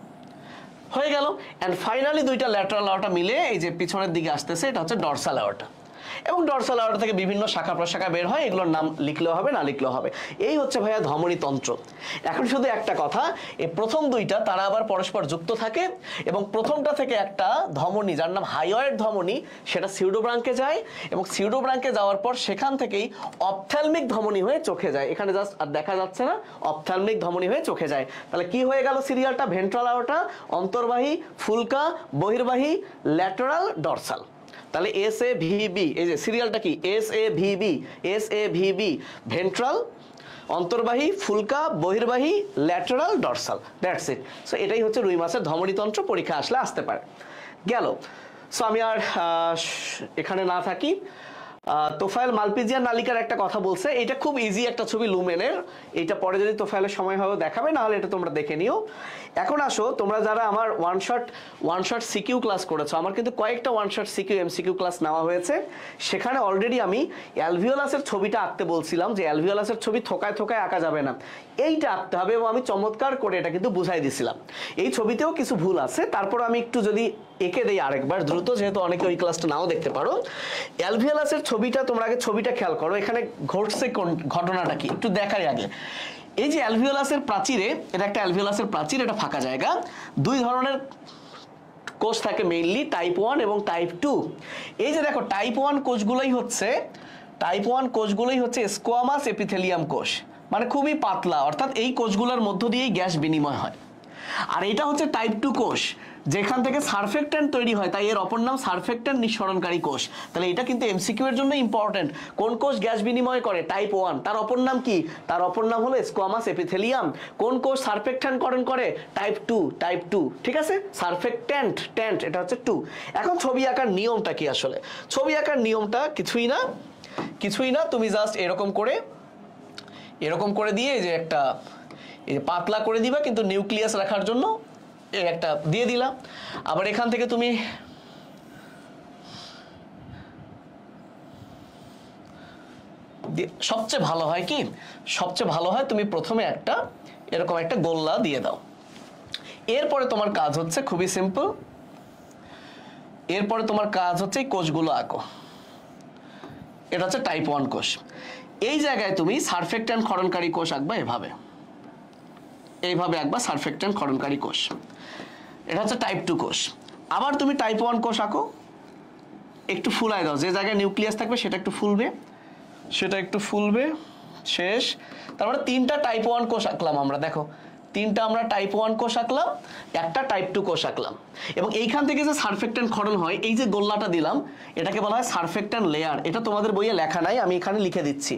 হয়ে গেল। এন্ড ফাইনালি দুইটা ল্যাটারাল অ্যাওর্টা মিলে এই যে পিছনের দিকে আসতেছে, এটা হচ্ছে ডরসাল অ্যাওর্টা। এবং ডরসাল অ্যাওর্টা থেকে বিভিন্ন শাখা প্রশাখা বের হয়, এগুলোর নাম লিখলেও হবে না লিখলেও হবে। এই হচ্ছে ভাইয়া ধমনী তন্ত্র। এখন শুধু একটা কথা, এই প্রথম দুইটা তারা আবার পরস্পর যুক্ত থাকে এবং প্রথমটা থেকে একটা ধমনী যার নাম হাইওয়েড ধমনী, সেটা সিউডোব্রাঙ্কে যায় এবং সিউডোব্রাঙ্কে যাওয়ার পর সেখান থেকেই অপথ্যালমিক ধমনী হয়ে চোখে যায়। এখানে জাস্ট আর দেখা যাচ্ছে না, অপথ্যালমিক ধমনী হয়ে চোখে যায়। তাহলে কি হয়ে গেল সিরিয়ালটা? ভেন্ট্রাল অ্যাওর্টা, অন্তর্বাহী, ফুলকা, বহির্বাহী, ল্যাটারাল, ডরসাল। তাহলে SAVB, এই যে সিরিয়ালটা কি? SAVB, ভেন্ট্রাল, অন্তর্বাহী, ফুলকা, বহির্বাহী, lateral, dorsal. That's it. So এটাই হচ্ছে রুই মাছের ধমনীতন্ত্র। পরীক্ষা আসলে আসতে পারে। গেল। সো আমি আর এখানে না থাকি। তোফায়েল মালপিজিয়ান নালিকার একটা কথা বলছে, এটা খুব ইজি একটা ছবি লুমেনের, এটা পরে যদি তোফায়েলের সময় হবে দেখাবে, না হলে এটা তোমরা দেখে নিও। এখন আসো, তোমরা যারা আমার ওয়ান শট সিকিউ ক্লাস করেছো, আমার কিন্তু কয়েকটা one shot CQ MCQ class নেওয়া হয়েছে। সেখানে অলরেডি আমি অ্যালভিওলাসের ছবিটা আঁকতে বলছিলাম যে অ্যালভিওলাসের ছবি থোকায় থোকায় আঁকা যাবে না, এইটা আঁকতে হবে, এবং আমি চমৎকার করে এটা কিন্তু বুঝাই দিছিলাম। এই ছবিতেও কিছু ভুল আছে, তারপর আমি একটু যদি এঁকে দেই আরেকবার দ্রুত, যেহেতু অনেকে ওই ক্লাসটা নাও দেখতে পারো। অ্যালভিওলাসের ছবিটা, তোমরা আগে ছবিটা খেয়াল করো, এখানে ঘটছে ঘটনাটা কি একটু দেখাই আগে। এই যে অ্যালভিওলাসের প্রাচীরে, এটা একটা অ্যালভিওলাসের প্রাচীর, এটা ফাঁকা জায়গা, দুই ধরনের কোষ থাকে মেইনলি, টাইপ 1 এবং টাইপ 2। এই যে দেখো টাইপ 1 কোষগুলোই হচ্ছে স্কোয়ামাস এপিথেলিয়াম কোষ, মানে খুবই পাতলা, অর্থাৎ এই কোষগুলোর মধ্য দিয়েই গ্যাস বিনিময় হয়। আর এটা হচ্ছে টাইপ 2 কোষ, যেখান থেকে সারফেক্ট্যান্ট তৈরি হয়, তাই এর অপর নাম সারফেক্ট্যান্ট নিঃসরণকারী কোষ। তাহলে এটা কিন্তু MCQ এর জন্য ইম্পর্টেন্ট। কোন কোষ গ্যাস বিনিময় করে? টাইপ 1। তার অপর নাম কি? তার অপর নাম হলো স্কোয়ামাস এপিথেলিয়াম। কোন কোষ সারফেক্ট্যান্টকরণ করে? টাইপ 2। ঠিক আছে, সারফেক্ট্যান্ট, এটা হচ্ছে 2। এখন ছবি আঁকার নিয়মটা কি আসলে? ছবি আঁকার নিয়মটা কিছুই না, তুমি জাস্ট এরকম করে দিয়ে এই যে একটা পাতলা করে দিবা, কিন্তু নিউক্লিয়াস রাখার জন্য একটা দিয়ে দিলাম। আবার এখান থেকে তুমি সবচেয়ে ভালো হয় তুমি প্রথমে এরকম একটা গোল্লা দিয়ে দাও। এরপরে তোমার কাজ হচ্ছে খুবই সিম্পল, এরপরে তোমার কাজ হচ্ছে এই কোষগুলো আঁকো। এটা হচ্ছে টাইপ 1 কোষ। এই জায়গায় তুমি সারফেক্ট্যান্ট ক্ষরণকারী কোষ আঁকবা, এইভাবে আঁকবা সারফেক্ট্যান্ট ক্ষরণকারী কোষ। এটা হচ্ছে টাইপ 2 কোষ। আবার তুমি টাইপ 1 কোষ আঁকো, একটু ফুলাই দাও, যে জায়গায় নিউক্লিয়াস থাকবে সেটা একটু ফুলবে, শেষ। তারপরে 3টা টাইপ 1 কোষ আঁকলাম আমরা, দেখো 3টা আমরা টাইপ 1 কোষ আঁকলাম, একটা টাইপ 2 কোষ আঁকলাম। এবং এইখান থেকে যে সারফেক্ট্যান্ট ক্ষরণ হয়, এই যে গোল্লাটা দিলাম, এটাকে বলা হয় সারফেক্ট্যান্ট লেয়ার। এটা তোমাদের বইয়ে লেখা নাই, আমি এখানে লিখে দিচ্ছি।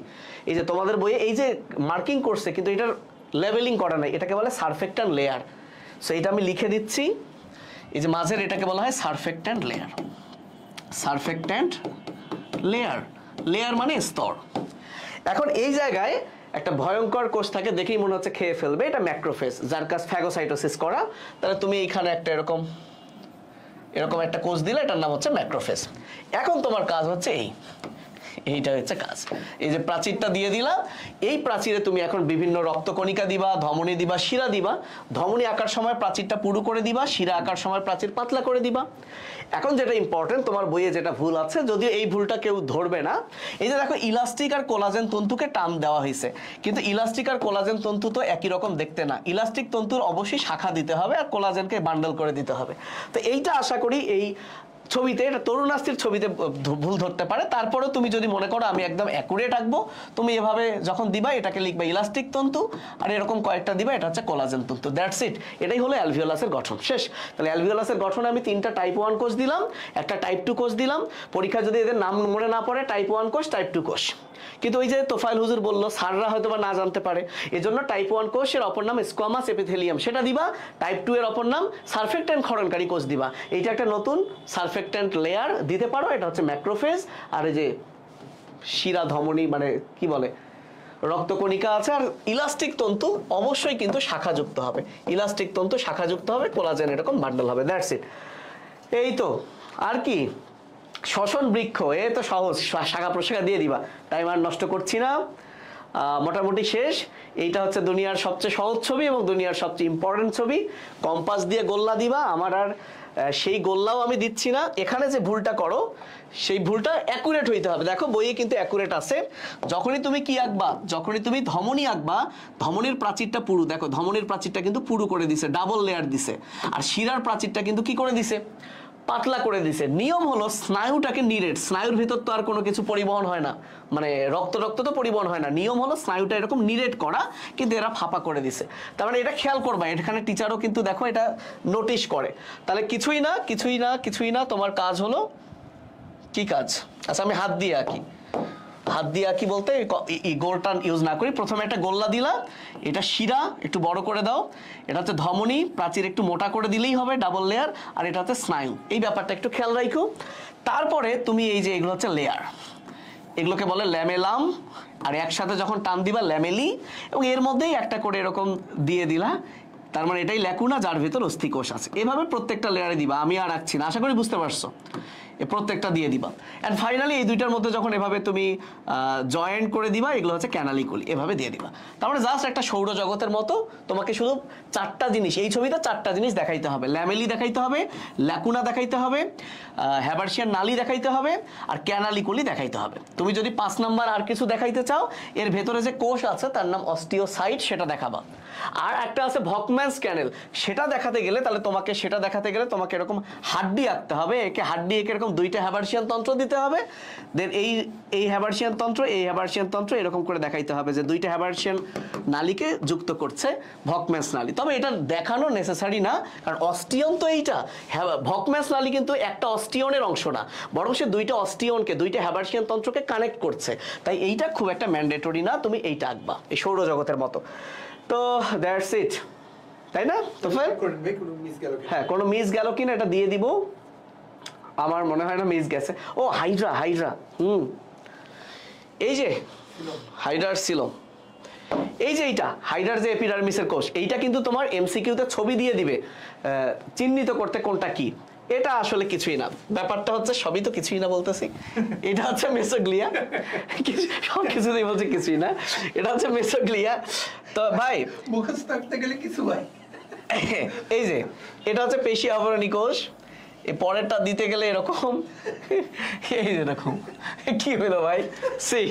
এই যে তোমাদের বইয়ে এই যে মার্কিং করছে, কিন্তু এটার লেভেলিং করা নাই, এটাকে বলে সারফেক্ট্যান্ট লেয়ার। সো এটা আমি লিখে দিচ্ছি, এই যে মাঝের এটাকে বলা হয় সারফেক্ট্যান্ট লেয়ার। লেয়ার মানে স্তর। এখন এই জায়গায় একটা ভয়ঙ্কর কোষ থাকে, দেখেই মনে হচ্ছে খেয়ে ফেলবে, এটা ম্যাক্রোফেজ, যার কাজ ফ্যাগোসাইটোসিস করা। তাহলে তুমি এইখানে একটা এরকম একটা কোষ দিলে, এটার নাম হচ্ছে ম্যাক্রোফেজ। এখন তোমার কাজ হচ্ছে এইটা হচ্ছে কাজ। এই যে প্রাচীরটা দিয়ে দিলাম, এই প্রাচীরে তুমি এখন বিভিন্ন রক্তকণিকা দিবা, ধমনী দিবা, শিরা দিবা। ধমনী আঁকার সময় প্রাচীরটা পুরু করে দিবা, শিরা আঁকার সময় প্রাচীর পাতলা করে দিবা। এখন যেটা ইম্পর্টেন্ট, তোমার বইয়ে যেটা ভুল আছে, যদিও এই ভুলটা কেউ ধরবে না, এই যে দেখো ইলাস্টিক আর কোলাজেন তন্তুকে টান দেওয়া হয়েছে, কিন্তু ইলাস্টিক আর কোলাজেন তন্তু তো একই রকম দেখতে না। ইলাস্টিক তন্তুর অবশ্যই শাখা দিতে হবে আর কোলাজেনকে বান্ডেল করে দিতে হবে। তো এইটা আশা করি এই ছবিতে, এটা তরুণাস্থির ছবিতে ভুল ধরতে পারে। তারপরেও তুমি যদি মনে করো আমি একদম অ্যাকুরেট আঁকবো, তুমি এভাবে যখন দিবা এটাকে লিখবা ইলাস্টিক তন্তু, আর এরকম কয়েকটা দিবা, এটা হচ্ছে কোলাজেন তন্তু। That's it. এটাই হলো অ্যালভিওলাসের গঠন, শেষ। তাহলে অ্যালভিওলাসের গঠনে আমি 3টা টাইপ 1 কোষ দিলাম, একটা টাইপ 2 কোষ দিলাম। পরীক্ষা যদি এদের নাম মনে না পড়ে, টাইপ 1 কোষ, টাইপ 2 কোষ। কিন্তু ওই যে তোফায়েল হুজুর বললো, স্যাররা হয়তো বা না জানতে পারে, এজন্য টাইপ 1 কোষের অপর নাম স্কোয়ামাস এপিথেলিয়াম, সেটা দিবা। টাইপ 2 এর অপর নাম সারফেক্ট্যান্ট ক্ষরণকারী কোষ দিবা। এইটা একটা নতুন সারফেক্ট্যান্ট লেয়ার দিতে পারো, এটা হচ্ছে ম্যাক্রোফেজ। আর এই যে শিরা ধমনী মানে কি বলে রক্তকণিকা আছে, আর ইলাস্টিক তন্তু অবশ্যই কিন্তু শাখাযুক্ত হবে, ইলাস্টিক তন্তু শাখাযুক্ত হবে, কোলাজেন এরকম বান্ডল হবে, দ্যাটস ইট। এই তো, আর কি শ্বসন বৃক্ষ, এ তো সহজ, শাখা প্রশাখা দিয়ে দিবা, টাইম আর নষ্ট করছি না, মোটামুটি শেষ। এইটা হচ্ছে দুনিয়ার সবচেয়ে সহজ ছবি এবং দুনিয়ার সবচেয়ে ইম্পর্টেন্ট ছবি। কম্পাস দিয়ে গোল্লা দিবা, আমার আর সেই গোল্লাও আমি দিচ্ছি না। এখানে যে ভুলটা করো সেই ভুলটা অ্যাকুরেট হইতে হবে। দেখো বইয়ে কিন্তু অ্যাকুরেট আছে। যখনই তুমি কি আঁকবা, যখনই তুমি ধমনী আঁকবা, ধমনীর প্রাচীরটা পুরু, দেখো ধমনীর প্রাচীরটা কিন্তু পুরু করে দিছে, ডাবল লেয়ার দিছে, আর শিরার প্রাচীরটা কিন্তু কি করে দিছে, পাতলা করে দিছে। নিয়ম হলো স্নায়ুটাকে নিরেট, স্নায়ুর ভিতর তো আর কোনো কিছু পরিবহন হয় না, মানে রক্ত তো পরিবহন হয় না, নিয়ম হলো স্নায়ুটা এরকম নিরেট করা, কিন্তু এরা ফাঁপা করে দিছে। তার মানে এটা খেয়াল করবা, এখানে টিচারও কিন্তু দেখো এটা নোটিশ করে। তাহলে কিছুই না তোমার কাজ হলো কি কাজ, আচ্ছা আমি হাত দিয়ে আঁকি, হাত দিয়ে আঁকি বলতে গোলটা ইউজ না করি। প্রথমে একটা গোল্লা দিলা, এটা শিরা একটু বড় করে দাও, এটা হচ্ছে ধমনী, প্রাচীর একটু মোটা করে দিলেই হবে, ডাবল লেয়ার, আর এটা হচ্ছে স্নায়ু, এই ব্যাপারটা একটু খেয়াল রাখো। তারপরে তুমি এই যে এগুলো হচ্ছে লেয়ার, এগুলোকে বলে ল্যামেলাম, আর একসাথে যখন টান দিবা ল্যামেলি, এবং এর মধ্যেই একটা করে এরকম দিয়ে দিলা, তার মানে এটাই ল্যাকুনা যার ভিতর অস্থিকোষ আছে। এভাবে প্রত্যেকটা লেয়ারে দিবা, আমি আর রাখছি না, আশা করি বুঝতে পারছো, প্রত্যেকটা দিয়ে দিবা। অ্যান্ড ফাইনালি এই দুইটার মধ্যে যখন এভাবে তুমি জয়েন্ট করে দিবা, এগুলো হচ্ছে ক্যানালিকুলি, এভাবে দিয়ে দিবা। তার মানে জাস্ট একটা সৌরজগতের মতো তোমাকে শুধু চারটা জিনিস, এই ছবিতে চারটা জিনিস দেখাইতে হবে, ল্যামেলি দেখাইতে হবে, ল্যাকুনা দেখাইতে হবে, হ্যাবার্সিয়ান নালী দেখাইতে হবে, আর ক্যানালিকুলি দেখাইতে হবে। তুমি যদি 5 নাম্বার আর কিছু দেখাইতে চাও, এর ভেতরে যে কোষ আছে তার নাম অস্টিওসাইট, সেটা দেখাবা। আর একটা আছে ভকম্যানস ক্যানেল, সেটা দেখাতে গেলে তোমাকে এরকম হাড্ডি আঁকতে হবে, একে হাড্ডি একে এরকম দুইটা হ্যাবার্সিয়ান তন্ত্র দিতে হবে, দেন এই হ্যাবার্সিয়ান তন্ত্র এরকম করে দেখাইতে হবে যে দুইটা হ্যাবার্সিয়ান নালীকে যুক্ত করছে ভকম্যানস নালী। তবে এটা দেখানো নেসেসারি না, কারণ অস্টিয়ন তো এইটা, ভকম্যানস নালী কিন্তু একটা অস্টিয়নের অংশ না, বরং সে দুইটা অস্টিয়নকে, দুইটা হ্যাবার্সিয়ান তন্ত্রকে কানেক্ট করছে, তাই এইটা খুব একটা ম্যান্ডেটরি না, তুমি এইটা আঁকবা এই সৌরজগতের মতো। তো দ্যাটস ইট, তাই না? তো হ্যাঁ, কোনো মিস গেল কিনা এটা দিয়ে দিব, আমার মনে হয় না মিস গেছে। ও হাইড্রা, এই যে হাইড্রার সিলোম, এই যে এইটা হাইড্রার যে এপিডার্মিসের কোষ, এইটা কিন্তু তোমার এমসিকিউতে ছবি দিয়ে দিবে চিহ্নিত করতে কোনটা কি। এটা আসলে কিছুই না, ব্যাপারটা হচ্ছে সবই তো কিছুই না বলতেছি, এটা হচ্ছে মেসোগ্লিয়া, সব কিছুতেই বলছে কিছুই না, এটা হচ্ছে মেসোগ্লিয়া। তো ভাই মুখস্থ করতে গেলে কিছু হয়, এই যে এটা হচ্ছে পেশি আবরণী কোষ, এই পরেরটা দিতে গেলে এরকম, এই যে এরকম, কি হলো ভাই, সেই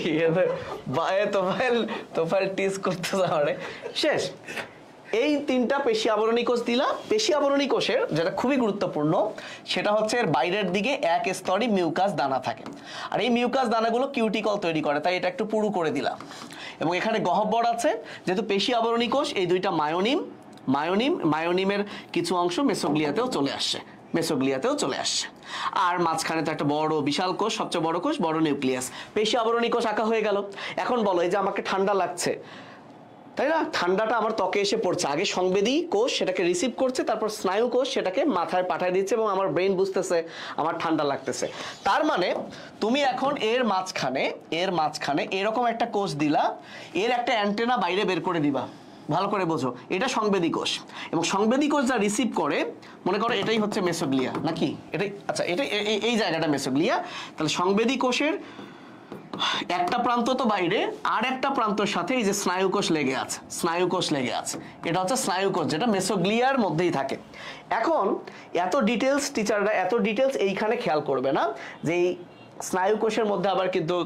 তোফাইল টিজ করতে যাওয়ারে শেষ। এই তিনটা পেশি আবরণী কোষ দিলা। পেশি আবরণী কোষের যেটা খুবই গুরুত্বপূর্ণ, সেটা হচ্ছে এর বাইরের দিকে এক স্তরে মিউকাস দানা থাকে, আর এই মিউকাস দানাগুলো কিউটিকল তৈরি করে, তাই এটা একটু পুরু করে দিলাম। এবং এখানে গহ্বর আছে, যেহেতু পেশি আবরণী কোষ, এই দুইটা মায়োনিমের কিছু অংশ মেসোগ্লিয়াতেও চলে আসছে, আর মাঝখানে তো একটা বড় বিশাল কোষ, সবচেয়ে বড় কোষ, বড় নিউক্লিয়াস। পেশি আবরণী কোষ আঁকা হয়ে গেল। এখন বলো, এই যে আমাকে ঠান্ডা লাগছে, তাই না, ঠান্ডাটা আমার ত্বকে এসে পড়ছে, আগে সংবেদী কোষ সেটাকে রিসিভ করছে, তারপর স্নায়ু কোষ সেটাকে মাথায় পাঠিয়ে দিচ্ছে, এবং আমার ব্রেন বুঝতেছে আমার ঠান্ডা লাগতেছে। তার মানে তুমি এখন এর মাঝখানে এরকম একটা কোষ দিলা, এর একটা অ্যান্টেনা বাইরে বের করে দিবা, ভালো করে বোঝো, এটা সংবেদী কোষ, এবং সংবেদী কোষ যা রিসিভ করে, মনে করো এটাই হচ্ছে মেসোগ্লিয়া, নাকি এটাই, আচ্ছা এটা এই জায়গাটা মেসোগ্লিয়া। তাহলে সংবেদী কোষের একটা প্রান্ত তো বাইরে, আর একটা প্রান্তর সাথে এই যে স্নায়ু কোষ লেগে আছে, এটা হচ্ছে স্নায়ু কোষ, যেটা মেসোগ্লিয়ার মধ্যেই থাকে। এখন এত ডিটেলস এইখানে খেয়াল করবে না, যে এই স্নায়ু কোষের মধ্যে আবার কিন্তু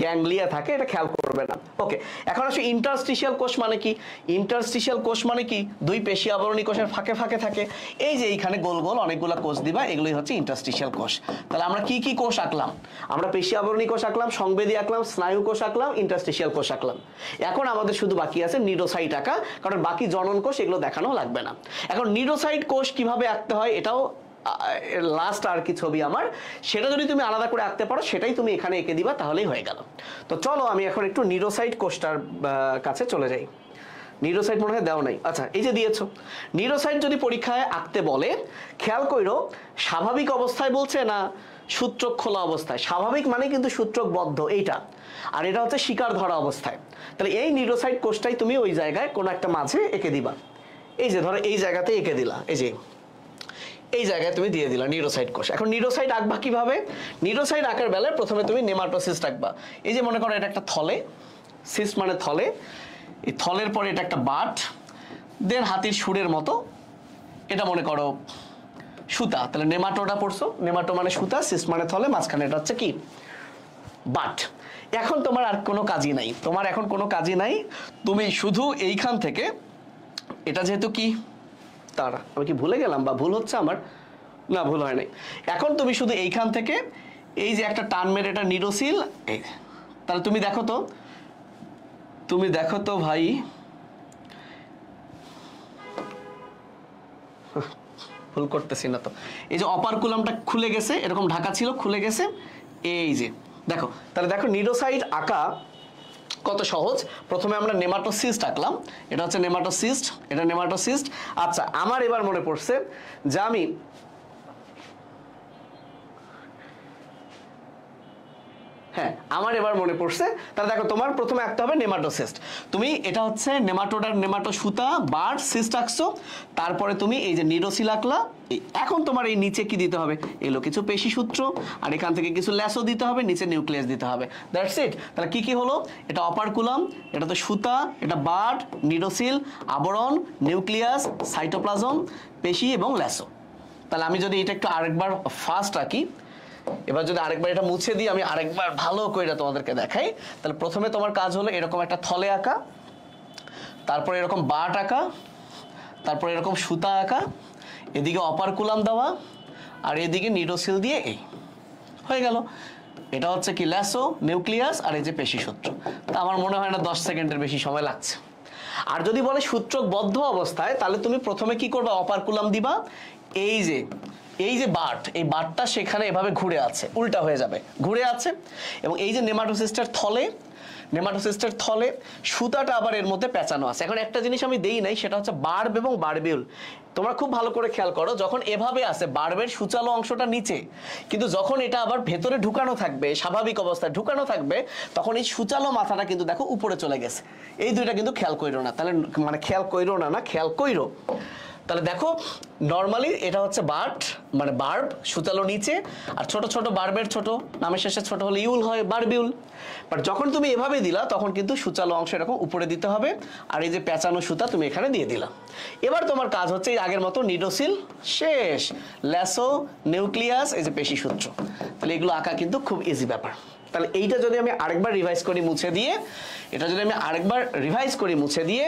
গ্যাংলিয়া থাকে, এটা খেয়াল করবে না। ওকে, এখন আসলে ইন্টারস্টিশিয়াল কোষ মানে কি, দুই পেশি আবরণী কোষের ফাঁকে থাকে, এই যে এইখানে গোল গোল অনেকগুলো কোষ দিবা, এগুলোই হচ্ছে ইন্টারস্টিশিয়াল কোষ। তাহলে আমরা কি কোষ আঁকলাম? আমরা পেশি আবরণী কোষ আঁকলাম, সংবেদী আঁকলাম, স্নায়ু কোষ আঁকলাম, ইন্টারস্টিশিয়াল কোষ আঁকলাম। এখন আমাদের শুধু বাকি আছে নিউরোসাইট আঁকা, কারণ বাকি জনন কোষ এগুলো দেখানো লাগবে না। এখন নিউরোসাইট কোষ কিভাবে আঁকতে হয়, এটাও লাস্ট আর কি ছবি আমার, সেটা যদি তুমি আলাদা করে আঁকতে পারো, সেটাই তুমি এখানে এঁকে দিবা, তাহলেই হয়ে গেল। তো চলো আমি এখন একটু নিউরোসাইট কোষটার কাছে চলে যাই। নিউরোসাইট মনে হয় দেওয়া নাই, আচ্ছা এই যে দিয়েছো। নিউরোসাইট যদি পরীক্ষায় আঁকতে বলে, খেয়াল কইরো স্বাভাবিক অবস্থায় বলছে না সূত্রক খোলা অবস্থায়, স্বাভাবিক মানে কিন্তু সূত্রক বদ্ধ এইটা, আর এটা হচ্ছে শিকার ধরা অবস্থায়। তাহলে এই নিউরোসাইট কোষটাই তুমি ওই জায়গায় কোনো একটা মাঝে এঁকে দিবা। এই যে ধরো এই জায়গাতে এঁকে দিলা, এই যে এই জায়গায় তুমি দিয়ে দিলা নিউরোসাইট কোষ। এখন নিউরোসাইট আঁকবা কিভাবে? নিউরোসাইট আঁকার বেলায় প্রথমে তুমি নেমাটোসিস্ট আঁকবা। এই যে মনে করো এটা একটা থলে, সিস্ট মানে থলে, এই থলের পরে এটা একটা বাট, দেন হাতির সুরের মতো এটা মনে করো সুতা। তাহলে নেমাটোটা পড়ছো, নেমাটো মানে সুতা, সিস্ট মানে থলে, মাঝখানে এটা হচ্ছে কি বাট। এখন তোমার আর কোনো কাজই নাই, তোমার এখন কোনো কাজই নাই, তুমি শুধু এইখান থেকে এটা যেহেতু কি তারা, আমি কি ভুলে গেলাম বা ভুল হচ্ছে আমার? না, ভুল হয় নাই। এখন তুমি শুধু এইখান থেকে এই যে একটা টান মেরে এটা নিউরোসিল, এই তাহলে তুমি দেখো তো, তুমি দেখো তো ভাই, ভুল করতেছি না তো, এই যে অপারকুলামটা খুলে গেছে, এরকম ঢাকা ছিল, খুলে গেছে, এই যে দেখো। তাহলে দেখো নিউরোসাইট আঁকা কত সহজ। প্রথমে আমরা নেমাটোসিস্ট আঁকলাম, এটা হচ্ছে নেমাটোসিস্ট, এটা নেমাটোসিস্ট। আচ্ছা, আমার এবার মনে পড়ছে যে আমি আমার এবার মনে পড়ছে, তাহলে দেখো তোমার প্রথমে আঁকতে হবে নেমাটোসিস্ট। তুমি এটা হচ্ছে নেমাটোডার নেমাটো সুতা বার সিস্ট আঁকছো, তারপরে তুমি এই যে নিউরোসিল আঁকলা। এখন তোমার এই নিচে কি দিতে হবে? এলো কিছু পেশি সূত্র, আর এখান থেকে কিছু ল্যাসো দিতে হবে, নিচে নিউক্লিয়াস দিতে হবে, দ্যাটস ইট। তাহলে কি কি হলো? এটা অপারকুলাম, এটা তো সুতা, এটা বার্ড, নিউরোসিল, আবরণ, নিউক্লিয়াস, সাইটোপ্লাজম, পেশি এবং ল্যাসো। তাহলে আমি যদি এটা একটু আরেকবার ফাস্ট আঁকি, এবার যদি আরেকবার এটা মুছে দিই, আমি আরেকবার ভালো করে এটা তোমাদেরকে দেখাই। তাহলে প্রথমে তোমার কাজ হলো এরকম একটা থলে আঁকা, তারপরে এরকম বাট আঁকা, তারপরে এরকম সুতা আঁকা, এদিকে অপারকুলাম দেওয়া, আর এদিকে নিউরোসিল দিয়ে এই হয়ে গেল। এটা হচ্ছে কি ল্যাসো, নিউক্লিয়াস, আর এই যে পেশি সূত্র। তা আমার মনে হয় না 10 সেকেন্ডের বেশি সময় লাগছে। আর যদি বলে সূত্রকবদ্ধ অবস্থায়, তাহলে তুমি প্রথমে কি করবে? অপারকুলাম দিবা, এই যে বাট, এই বাটটা সেখানে এভাবে ঘুরে আছে, উল্টা হয়ে যাবে, ঘুরে আছে। এবং এই যে নেমাটোসিস্টের থলে সুতাটা আবার এর মধ্যে পেঁচানো আছে। এখন একটা জিনিস আমি দেই নাই, সেটা হচ্ছে বার্ব এবং বারবিউল। তোমরা খুব ভালো করে খেয়াল করো, যখন এভাবে আছে বার্বের সূচালো অংশটা নিচে, কিন্তু যখন এটা আবার ভেতরে ঢুকানো থাকবে, স্বাভাবিক অবস্থায় ঢুকানো থাকবে, তখন এই সূচালো মাথাটা কিন্তু দেখো উপরে চলে গেছে। এই দুইটা কিন্তু খেয়াল কইরো না, তাহলে মানে খেয়াল কইরো না, খেয়াল কইরো। তাহলে দেখো নর্মালি এটা হচ্ছে বাট মানে বার্ব, সুতালো নিচে, আর ছোট ছোট বার্বের ছোট নামের শেষে ছোট হলে ইউল হয়, বারবিউল। বাট যখন তুমি এভাবে দিলা, তখন কিন্তু সুচালো অংশ এরকম উপরে দিতে হবে, আর এই যে পেঁচানো সুতা তুমি এখানে দিয়ে দিলা। এবার তোমার কাজ হচ্ছে এই আগের মতো নিউরোসিল শেষ, ল্যাসো, নিউক্লিয়াস, এই যে পেশি সূত্র। তাহলে এগুলো আঁকা কিন্তু খুব ইজি ব্যাপার। তাহলে এইটা যদি আমি আরেকবার রিভাইজ করি মুছে দিয়ে,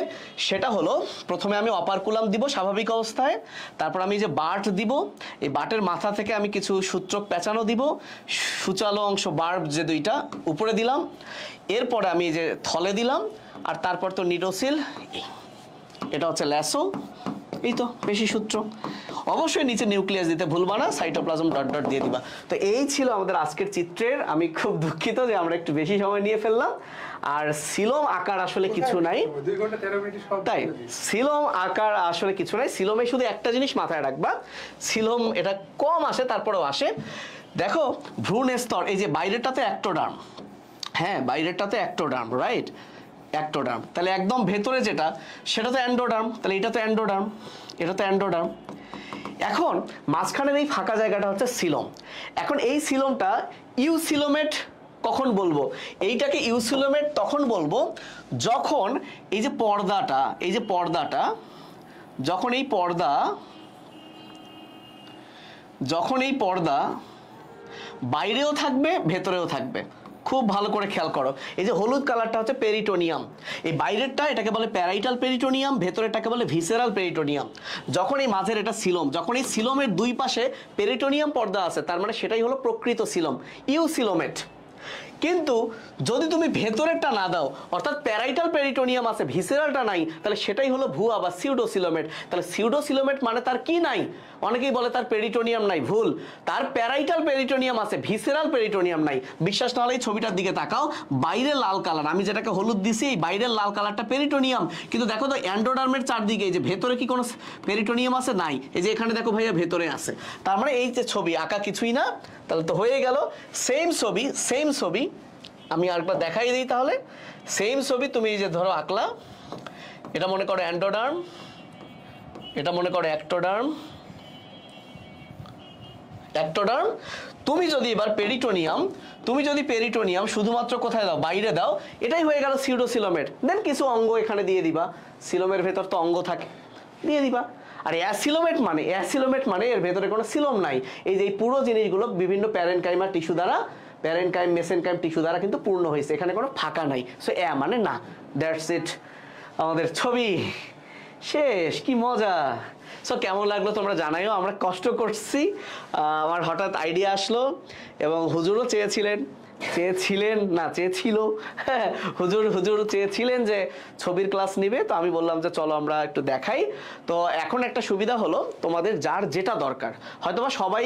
সেটা হলো প্রথমে আমি অপারকুলাম দিব স্বাভাবিক অবস্থায়, তারপর আমি যে বাট দিব, এই বাটের মাথা থেকে আমি কিছু সূত্রক পেঁচানো দিব, সুচালো অংশ বার্ব যে দুইটা উপরে দিলাম, এরপরে আমি যে থলে দিলাম, আর তারপর তো নিউরোসিল, এটা হচ্ছে ল্যাসো, এই তো পেশি সূত্র। অবশ্যই নিচে নিউক্লিয়াস দিতে ভুলবা না, সাইটোপ্লাজম ডট ডট দিয়ে দিবা। তো এই ছিল আমাদের আজকের চিত্রের। আমি খুব দুঃখিত যে আমরা একটু বেশি সময় নিয়ে ফেললাম। আর সিলোম আকার আসলে কিছু নাই, 2 ঘন্টা 13 মিনিট সব তাই সিলোম আকার আসলে কিছু নাই। সিলোমে শুধু একটা জিনিস মাথায় রাখবা, সিলোম এটা কম আসে, তারপরেও আসে। দেখো ভ্রূণ স্তর, এই যে বাইরেটাতে অ্যাক্টোডার্ম, হ্যাঁ বাইরেটাতে অ্যাক্টোডার্ম, রাইট, অ্যাক্টোডার্ম। তাহলে একদম ভেতরে যেটা, সেটা তো অ্যান্ডোডার্ম, তাহলে এটা তো অ্যান্ডোডার্ম, এটা তো অ্যান্ডোডার্ম। এখন মাঝখানের এই ফাঁকা জায়গাটা হচ্ছে সিলোম। এখন এই সিলোমটা ইউসিলোমেট কখন বলবো? এইটাকে ইউসিলোমেট তখন বলবো যখন এই যে পর্দাটা, যখন এই পর্দা বাইরেও থাকবে ভেতরেও থাকবে। খুব ভালো করে খেয়াল করো, এই যে হলুদ কালারটা হচ্ছে পেরিটোনিয়াম, এই বাইরেরটা এটাকে বলে প্যারাইটাল পেরিটোনিয়াম, ভেতরেরটাকে বলে ভিসেরাল পেরিটোনিয়াম। যখন এই মাঝের এটা সিলোম, যখন এই সিলোমের দুই পাশে পেরিটোনিয়াম পর্দা আছে, তার মানে সেটাই হলো প্রকৃত সিলোম, ইউসিলোমেট। কিন্তু যদি তুমি ভেতরেরটা না দাও, অর্থাৎ প্যারাইটাল পেরিটোনিয়াম আছে, ভিসেরালটা নাই, তাহলে সেটাই হলো ভুয়া বা সিউডোসিলোমেট। তাহলে সিউডোসিলোমেট মানে তার কি নাই? অনেকেই বলে তার পেরিটোনিয়াম নাই, ভুল। তার প্যারাইটাল পেরিটোনিয়াম আছে, ভিসেরাল পেরিটোনিয়াম নাই। বিশ্বাস না হলে এই ছবিটার দিকে তাকাও, বাইরে লাল কালার, আমি যেটাকে হলুদ দিছি, এই বাইরের লাল কালারটা পেরিটোনিয়াম। কিন্তু দেখো তো অ্যান্ডোডার্মের চারদিকে এই যে ভেতরে কি কোনো পেরিটোনিয়াম আছে? নাই। এই যে এখানে দেখো ভাইয়া ভেতরে আছে। তার মানে এই যে ছবি আঁকা কিছুই না, তাহলে তো হয়ে গেল। সেম ছবি আমি আরেকবার দেখাই দিই তাহলে। সেম ছবি তুমি এই যে ধরো আঁকলা, এটা মনে করো অ্যান্ডোডার্ম, এটা মনে করো অ্যাক্টোডার্ম। তুমি যদি এবার পেরিটোনিয়াম শুধুমাত্র কোথায় দাও, বাইরে দাও, এটাই হয়ে গেল সিউডোসিলোমেট। দেন কিছু অঙ্গ এখানে দিয়ে দিবা, সিলোমের ভেতর তো অঙ্গ থাকে, দিয়ে দিবা। আর অ্যাসিলোমেট মানে এর ভেতরে কোনো সিলোম নাই। এই যে এই পুরো জিনিসগুলো বিভিন্ন প্যারেনকাইমার টিস্যু দ্বারা, প্যারেনকাইম মেসেনকাইম টিস্যু দ্বারা কিন্তু পূর্ণ হয়েছে, এখানে কোনো ফাঁকা নাই। সো মানে না। দ্যাটস ইট, আমাদের ছবি শেষ। কি মজা। সো কেমন লাগলো তোমরা জানাইও। আমরা কষ্ট করছি, আমার হঠাৎ আইডিয়া আসলো এবং হুজুরও হুজুর চেয়েছিলেন যে ছবির ক্লাস নিবে, তো আমি বললাম যে চলো আমরা একটু দেখাই। তো এখন একটা সুবিধা হলো, তোমাদের যার যেটা দরকার, হয়তোবা সবাই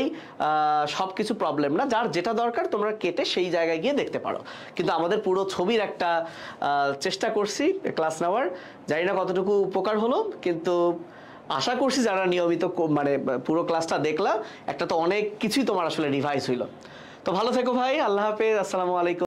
সব কিছু প্রবলেম না, যার যেটা দরকার তোমরা কেটে সেই জায়গায় গিয়ে দেখতে পারো। কিন্তু আমাদের পুরো ছবির একটা চেষ্টা করছি ক্লাস নেওয়ার, জানি না কতটুকু উপকার হলো, কিন্তু আশা করছি যারা নিয়মিত মানে পুরো ক্লাসটা দেখলা, একটা তো অনেক কিছুই তোমার আসলে রিভাইজ হইলো। তো ভালো থেকো ভাই, আল্লাহ হাফেজ, আসসালামু আলাইকুম।